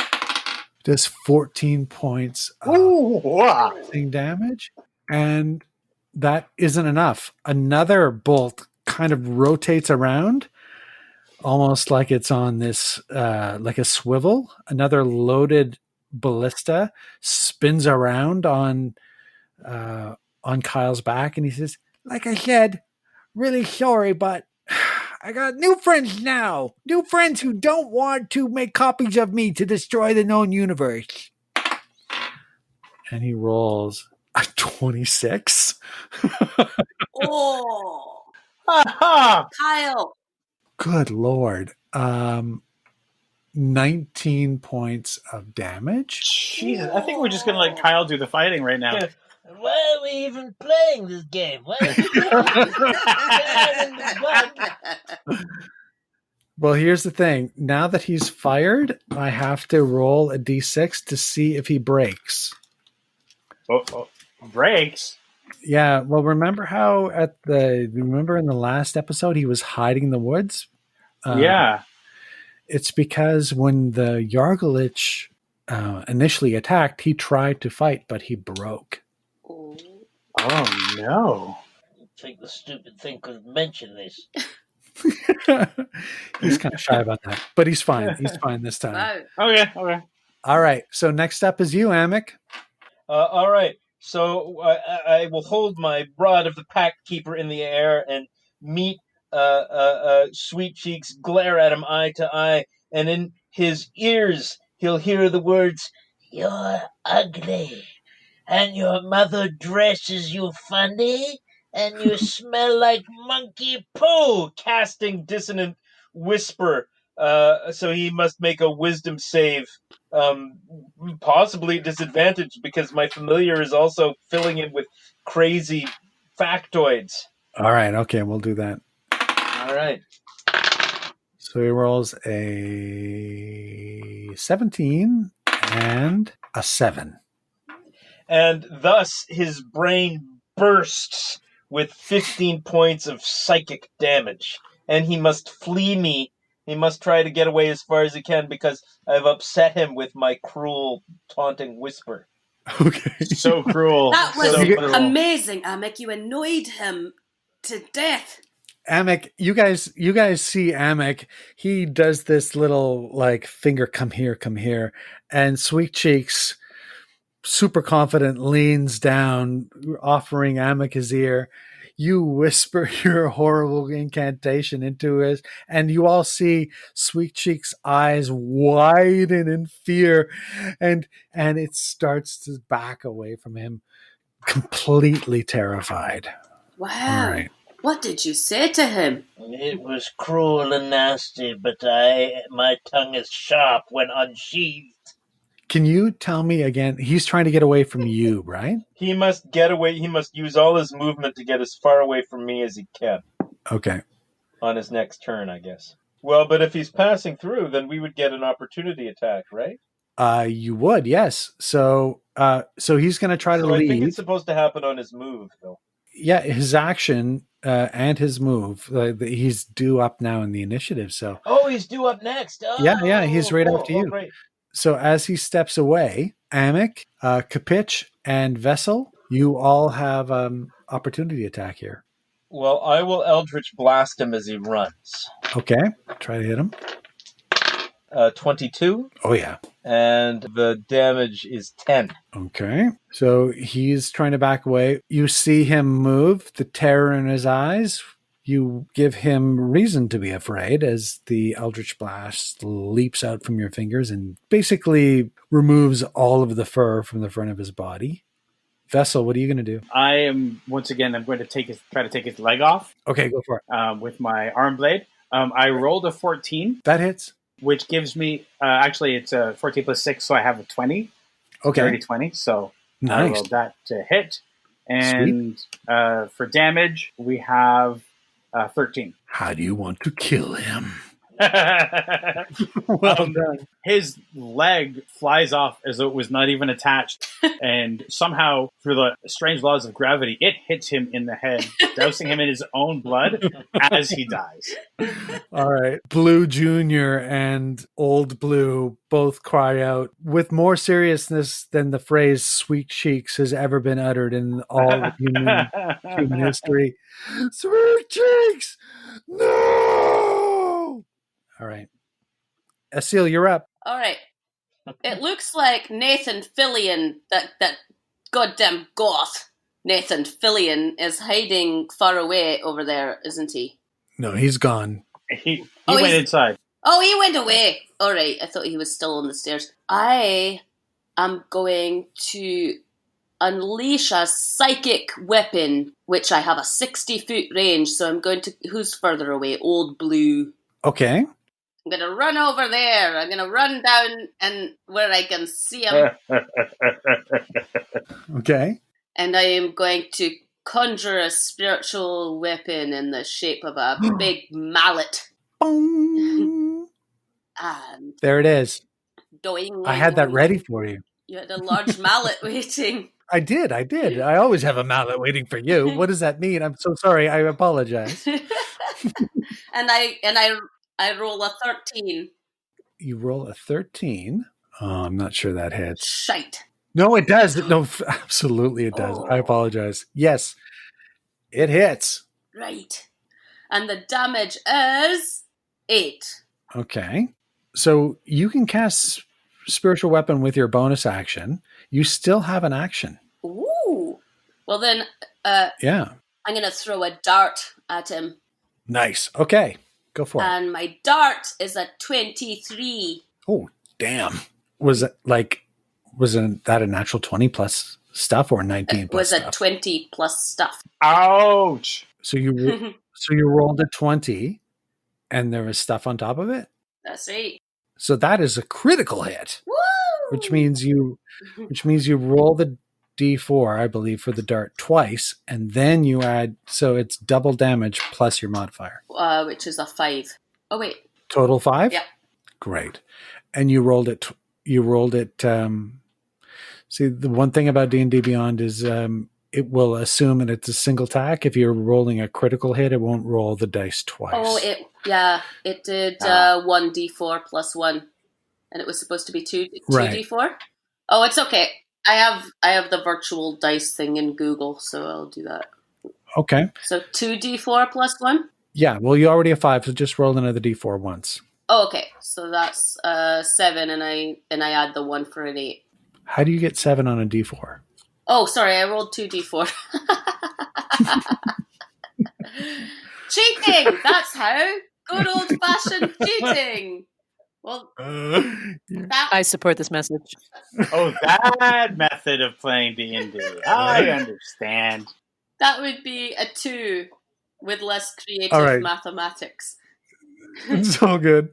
14 points of damage. And that isn't enough. Another bolt kind of rotates around, almost like it's on this, like a swivel. Another loaded ballista spins around on Kyle's back, and he says, like I said, really sorry, but I got new friends now. New friends who don't want to make copies of me to destroy the known universe. And he rolls a 26. Oh. Kyle. Good Lord. 19 points of damage. Jesus, I think we're just going to let Kyle do the fighting right now. Why are we even playing this game? Why are we Well, here's the thing. Now that he's fired, I have to roll a d6 to see if he breaks. Breaks? Yeah, well, remember in the last episode he was hiding in the woods? Yeah. It's because when the Yargalich initially attacked, he tried to fight, but he broke. Oh, no. I think the stupid thing could mention this. He's kind of shy about that, but he's fine. He's fine this time. Okay. All right, so next up is you, Amic. All right. So I will hold my rod of the Pact Keeper in the air and meet Sweet Cheeks, glare at him eye to eye, and in his ears he'll hear the words, "You're ugly, and your mother dresses you funny, and you smell like monkey poo," casting dissonant whisper. So he must make a wisdom save, possibly disadvantaged because my familiar is also filling it with crazy factoids. All right, okay, we'll do that. All right. So he rolls a 17 and a 7. And thus his brain bursts with 15 points of psychic damage. And he must flee me. He must try to get away as far as he can because I've upset him with my cruel, taunting whisper. Okay. So cruel. That was So cruel. amazing, Amic. You annoyed him to death. Amic, you guys see Amic. He does this little like finger, come here, and Sweet Cheeks, super confident, leans down, offering Amic his ear. You whisper your horrible incantation into his, and you all see Sweet Cheeks' eyes widen in fear, and it starts to back away from him, completely terrified. Wow. All right. What did you say to him? It was cruel and nasty, but my tongue is sharp when unsheathed. Can you tell me again? He's trying to get away from you, right? He must get away. He must use all his movement to get as far away from me as he can. Okay. On his next turn, I guess. Well, but if he's passing through, then we would get an opportunity attack, right? You would, yes. So he's going to try to lead. I think it's supposed to happen on his move, though. Yeah, his action and his move. He's due up now in the initiative. So. Oh, he's due up next. Oh, yeah, he's right after you. Right. So as he steps away, Amic, Kapitch, and Vessel, you all have opportunity attack here. Well, I will Eldritch Blast him as he runs. Okay, try to hit him. 22. Oh, yeah. And the damage is 10. Okay, so he's trying to back away. You see him move, the terror in his eyes. You give him reason to be afraid as the Eldritch Blast leaps out from your fingers and basically removes all of the fur from the front of his body. Vessel, what are you going to do? I am, once again, I'm going to try to take his leg off. Okay, go for it. With my arm blade. I rolled a 14. That hits. Which gives me, actually it's a 14 plus 6, so I have a 20. Okay. Dirty 20, so nice. I rolled that to hit. And for damage, we have 13. How do you want to kill him? Well done. His leg flies off as though it was not even attached, and somehow, through the strange laws of gravity, it hits him in the head, dousing him in his own blood as he dies. All right. Blue Jr. and Old Blue both cry out with more seriousness than the phrase "Sweet Cheeks" has ever been uttered in all of human history. Sweet Cheeks! No! All right. Asil, you're up. All right. It looks like Nathan Fillion, that goddamn goth Nathan Fillion, is hiding far away over there, isn't he? No, he's gone. He went inside. Oh, he went away. All right. I thought he was still on the stairs. I am going to unleash a psychic weapon, which I have a 60-foot range. So I'm going to... Who's further away? Old Blue. Okay. I'm going to run over there. I'm going to run down and where I can see him. Okay. And I am going to conjure a spiritual weapon in the shape of a big mallet. And there it is. Doing. I had that ready for you. You had a large mallet waiting. I did. I always have a mallet waiting for you. What does that mean? I'm so sorry. I apologize. And I roll a 13. You roll a 13. Oh, I'm not sure that hits. Shite. No, it does. No, absolutely it does. I apologize. Yes, it hits. Right. And the damage is 8. Okay. So you can cast Spiritual Weapon with your bonus action. You still have an action. Ooh. Well then, yeah. I'm going to throw a dart at him. Nice. Okay. Go for it. And my dart is a 23. Oh, damn. Was that a natural 20 plus stuff or 19 plus stuff? It was a 20 plus stuff. Ouch. So you rolled a 20 and there was stuff on top of it? That's right. So that is a critical hit. Woo! Which means you roll the D4, I believe, for the dart twice, and then you add, so it's double damage plus your modifier. Which is a 5. Oh, wait. Total 5? Yeah. Great. And you rolled it, see, the one thing about D&D Beyond is it will assume that it's a single attack. If you're rolling a critical hit, it won't roll the dice twice. Oh, it did 1d4 plus 1. And it was supposed to be 2d4? Oh, it's okay. I have the virtual dice thing in Google, so I'll do that. Okay. So 2d4 plus 1? Yeah, well, you already have 5, so just roll another d4 once. Oh, okay. So that's 7, and I add the 1 for an 8. How do you get 7 on a d4? Oh, sorry, I rolled 2d4. Cheating! That's how! Good old-fashioned cheating! Well, I support this message. Oh, that method of playing D&D. I understand. that would be a 2 with less creative mathematics. It's all good.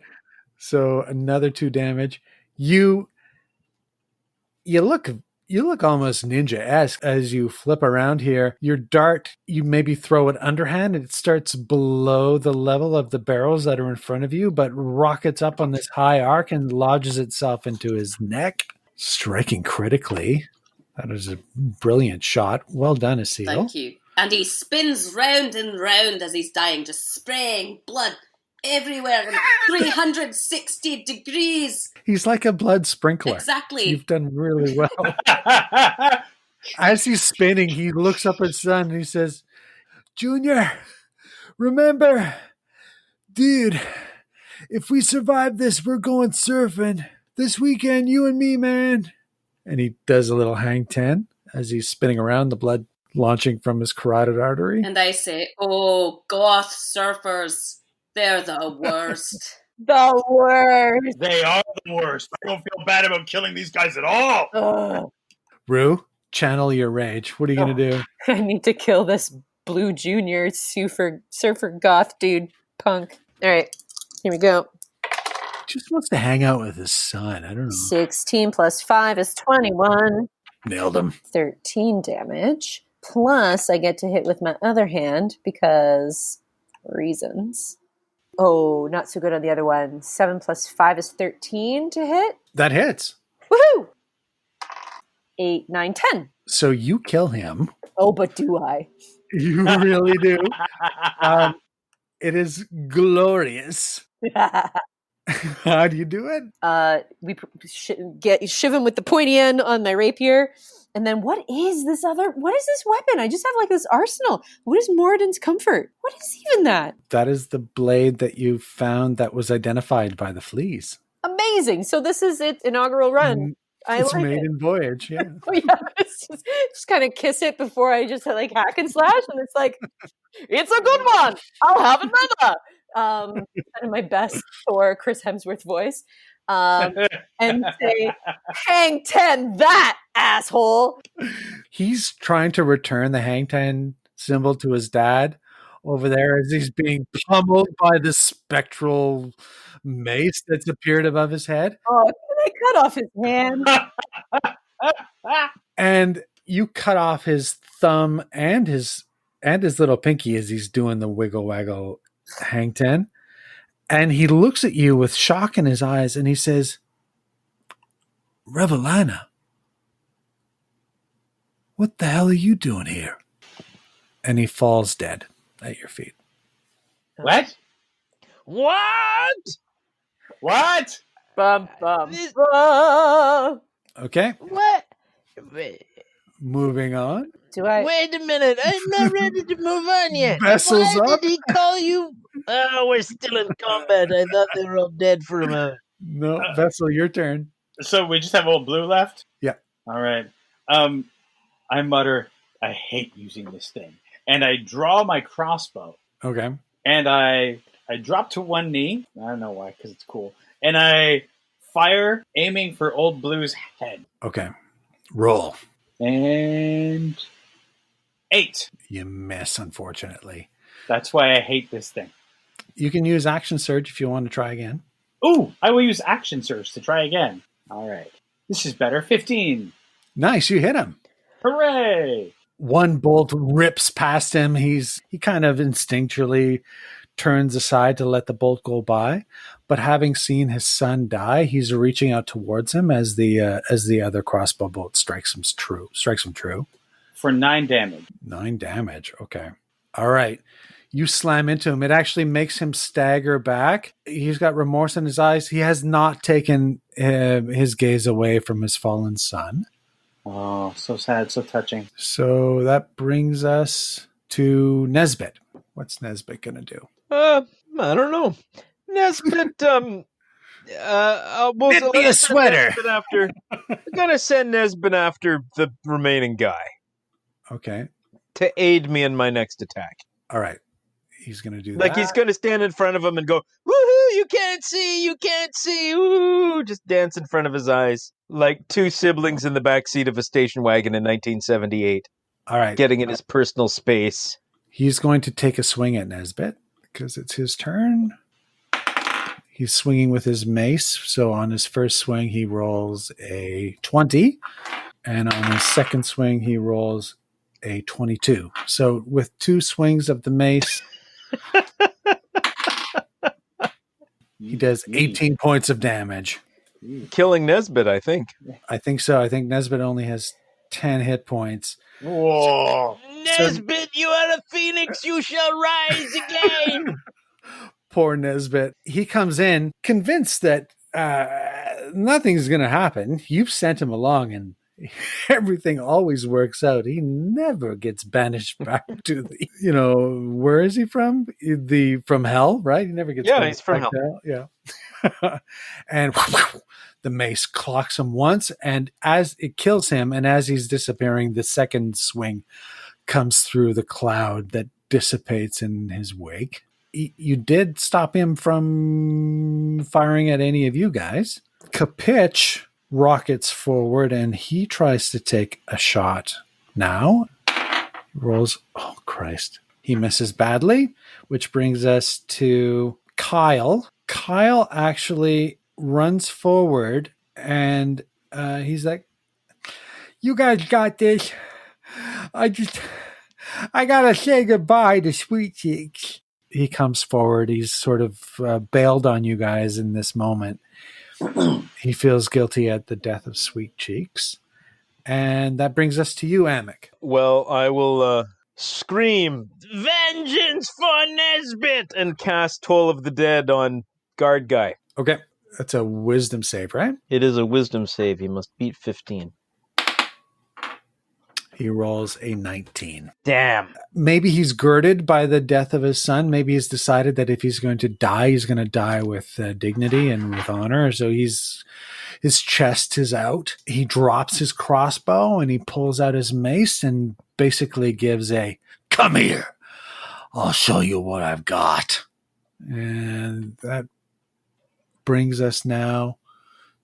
So another 2 damage. You look almost ninja-esque as you flip around here. Your dart, you maybe throw it underhand. It starts below the level of the barrels that are in front of you, but rockets up on this high arc and lodges itself into his neck, striking critically. That is a brilliant shot. Well done, Asil. Thank you. And he spins round and round as he's dying, just spraying blood everywhere in 360 degrees. He's like a blood sprinkler. Exactly. You've done really well. As he's spinning, he looks up at his son and he says, Junior, remember, dude, if we survive this, we're going surfing. This weekend, you and me, man. And he does a little hang 10 as he's spinning around, the blood launching from his carotid artery. And I say, oh, goth surfers. They're the worst. The worst. They are the worst. I don't feel bad about killing these guys at all. Rue, channel your rage. What are you going to do? I need to kill this blue junior surfer goth dude punk. All right, here we go. Just wants to hang out with his son. I don't know. 16 plus 5 is 21. Nailed him. 13 damage. Plus, I get to hit with my other hand because reasons. Oh, not so good on the other one. 7 plus 5 is 13 to hit. That hits. Woohoo! 8, 9, 10. So you kill him. Oh, but do I? You really do. It is glorious. How do you do it? We shiv him with the pointy end on my rapier. And then what is this weapon? I just have like this arsenal. What is Moradin's comfort? What is even that? That is the blade that you found that was identified by the fleas. Amazing. So this is its inaugural run. It's made in voyage, yeah. Oh yeah, just kind of kiss it before I just like hack and slash, and it's like, it's a good one. I'll have another. Kind of my best Thor Chris Hemsworth voice, and say, "Hang 10, that asshole." He's trying to return the hang 10 symbol to his dad over there as he's being pummeled by the spectral mace that's appeared above his head. Oh, can I cut off his hand? And you cut off his thumb and his little pinky as he's doing the wiggle waggle hang 10. And he looks at you with shock in his eyes and he says, Revelina, what the hell are you doing here? And he falls dead at your feet. What? What? Bum, bum, bum. Okay. What? Moving on. Wait a minute. I'm not ready to move on yet. Vessels Why up. did he call you? Oh, we're still in combat. I thought they were all dead for a moment. No, Vessel, your turn. So we just have old blue left? Yeah. All right. I mutter, I hate using this thing. And I draw my crossbow. Okay. And I drop to one knee. I don't know why, because it's cool. And I fire, aiming for old blue's head. Okay. Roll. And 8. You miss, unfortunately. That's why I hate this thing. You can use action surge if you want to try again. Ooh, I will use action surge to try again. All right. This is better. 15. Nice, you hit him. Hooray! One bolt rips past him. He kind of instinctually turns aside to let the bolt go by, but having seen his son die, he's reaching out towards him as the other crossbow bolt strikes him true. For 9 damage. 9 damage. Okay. All right. You slam into him. It actually makes him stagger back. He's got remorse in his eyes. He has not taken his gaze away from his fallen son. Oh, so sad, so touching. So that brings us to Nesbit. What's Nesbit going to do? I don't know. Nesbit, Knit me a sweater. We're going to send Nesbit after the remaining guy. Okay. To aid me in my next attack. All right. He's going to do that. Like he's going to stand in front of him and go, woohoo, you can't see, woo, just dance in front of his eyes. Like two siblings in the backseat of a station wagon in 1978. All right. Getting in his personal space. He's going to take a swing at Nesbit because it's his turn. He's swinging with his mace. So on his first swing, he rolls a 20. And on his second swing, he rolls a 22. So with 2 swings of the mace, he does 18 points of damage. Killing Nesbit, I think. I think so. I think Nesbit only has 10 hit points. Whoa. Nesbit, you are a phoenix. You shall rise again. Poor Nesbit. He comes in convinced that nothing's going to happen. You've sent him along and everything always works out. He never gets banished back to the, where is he from? From hell, right? He never gets he's from hell. Yeah. And the mace clocks him once, and as it kills him, and as he's disappearing, the second swing comes through the cloud that dissipates in his wake. You did stop him from firing at any of you guys. Kapitch rockets forward, and he tries to take a shot now. Rolls, oh Christ. He misses badly, which brings us to Kyle. Kyle actually runs forward, and he's like, you guys got this. I gotta say goodbye to Sweet Cheeks. He comes forward. He's sort of bailed on you guys in this moment. He feels guilty at the death of Sweet Cheeks. And that brings us to you, Amic. Well, I will scream, vengeance for Nesbit, and cast Toll of the Dead on guard guy. Okay. That's a wisdom save, right? It is a wisdom save. He must beat 15. He rolls a 19. Damn. Maybe he's girded by the death of his son. Maybe he's decided that if he's going to die with dignity and with honor. So his chest is out. He drops his crossbow and he pulls out his mace and basically gives a, come here, I'll show you what I've got. And that brings us now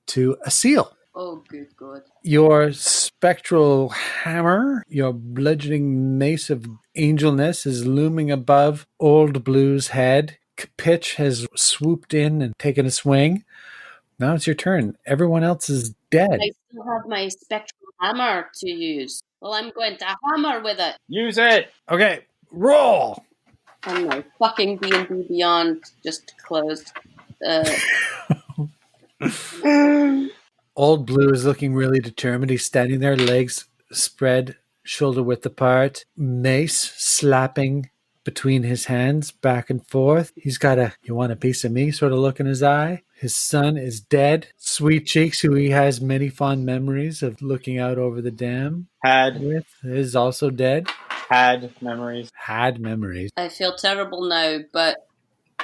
to Asil. Oh, good God. Your spectral hammer, your bludgeoning mace of angelness is looming above Old Blue's head. Kapitch has swooped in and taken a swing. Now it's your turn. Everyone else is dead. I still have my spectral hammer to use. Well, I'm going to hammer with it. Use it. Okay, roll. And my fucking D&D Beyond just closed. Old Blue is looking really determined. He's standing there, legs spread, shoulder width apart, mace slapping between his hands back and forth. He's got a, you want a piece of me sort of look in his eye. His son is dead. Sweet Cheeks, who he has many fond memories of looking out over the dam with, is also dead. Had memories. I feel terrible now, but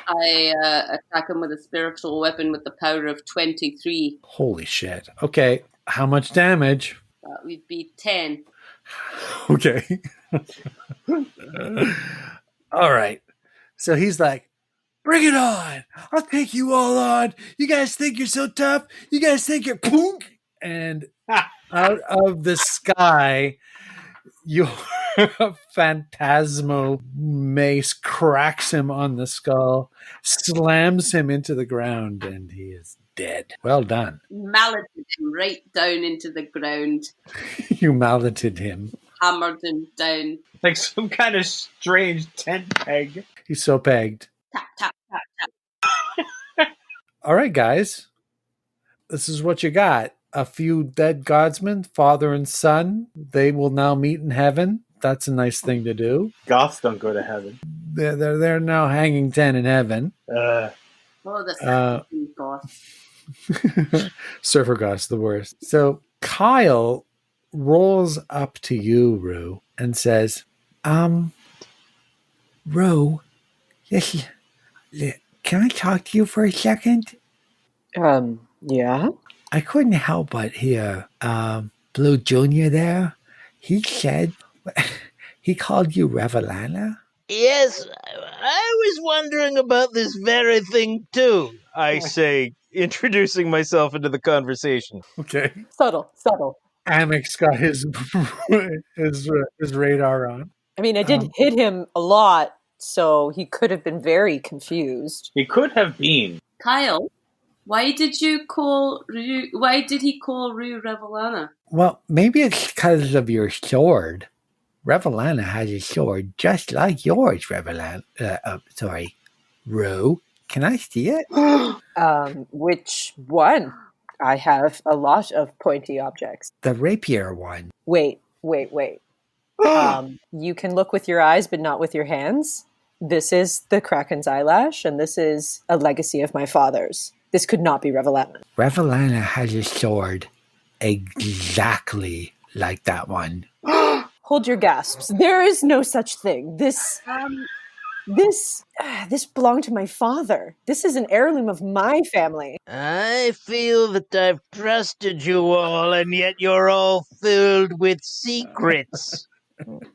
I attack him with a spiritual weapon with the power of 23. Holy shit. Okay, how much damage? That would be 10. Okay. All right. So he's like, bring it on. I'll take you all on. You guys think you're so tough? You guys think you're punk? And out of the sky, your phantasmal mace cracks him on the skull, slams him into the ground, and he is dead. Well done. Malleted him right down into the ground. You malleted him. Hammered him down. Like some kind of strange tent peg. He's so pegged. Tap, tap, tap, tap. All right, guys. This is what you got. A few dead godsmen, father and son. They will now meet in heaven. That's a nice thing to do. Goths don't go to heaven. They're now hanging 10 in heaven. Oh, the goth. Surfer goths, the worst. So Kyle rolls up to you, Rue, and says, Rue, Yes. Can I talk to you for a second? Yeah? I couldn't help but hear Blue Jr. there. He said he called you Revelana. Yes, I was wondering about this very thing too. I say, introducing myself into the conversation. Okay. Subtle. Amic's got his radar on. I mean, I did hit him a lot, so he could have been very confused. He could have been. Kyle, why did he call Rue Revelana? Well, maybe it's because of your sword. Revelana has a sword just like yours, Rue. Can I see it? Which one? I have a lot of pointy objects. The rapier one. Wait. You can look with your eyes, but not with your hands. This is the Kraken's eyelash, and this is a legacy of my father's. This could not be Revelana. Revelana has a sword exactly like that one. Hold your gasps. There is no such thing. This belonged to my father. This is an heirloom of my family. I feel that I've trusted you all, and yet you're all filled with secrets.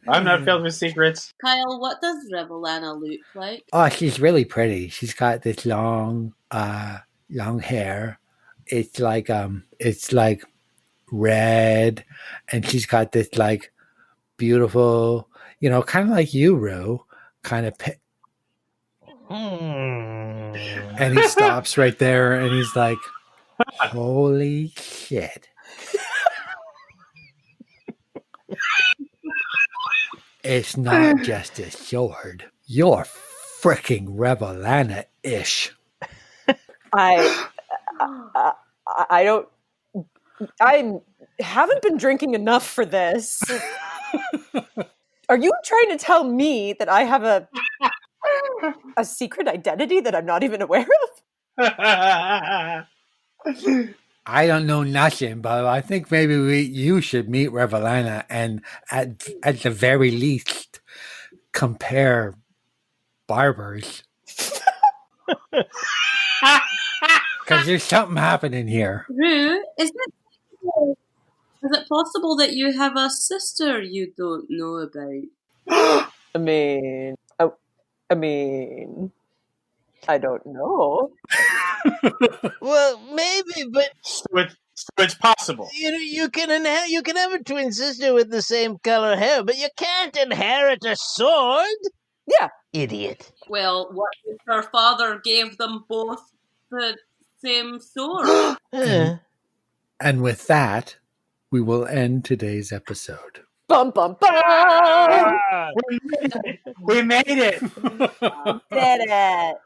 I'm not filled with secrets. Kyle, what does Revelana look like? Oh, she's really pretty. She's got this long hair. It's like red, and she's got this like beautiful, kind of like you, Rue, kind of. And he stops right there, and he's like, "Holy shit!" It's not just a sword. You're freaking Revelana-ish. I haven't been drinking enough for this. Are you trying to tell me that I have a secret identity that I'm not even aware of? I don't know nothing, but I think maybe you should meet Revelana and at the very least compare barbers. Because there's something happening here. Rue, is it possible that you have a sister you don't know about? I mean, I don't know. Well, maybe, but so it's possible. You can have a twin sister with the same color hair, but you can't inherit a sword. Yeah, idiot. Well, what if her father gave them both the same sword? And with that, we will end today's episode. Bum bum bum! We made it. Did it.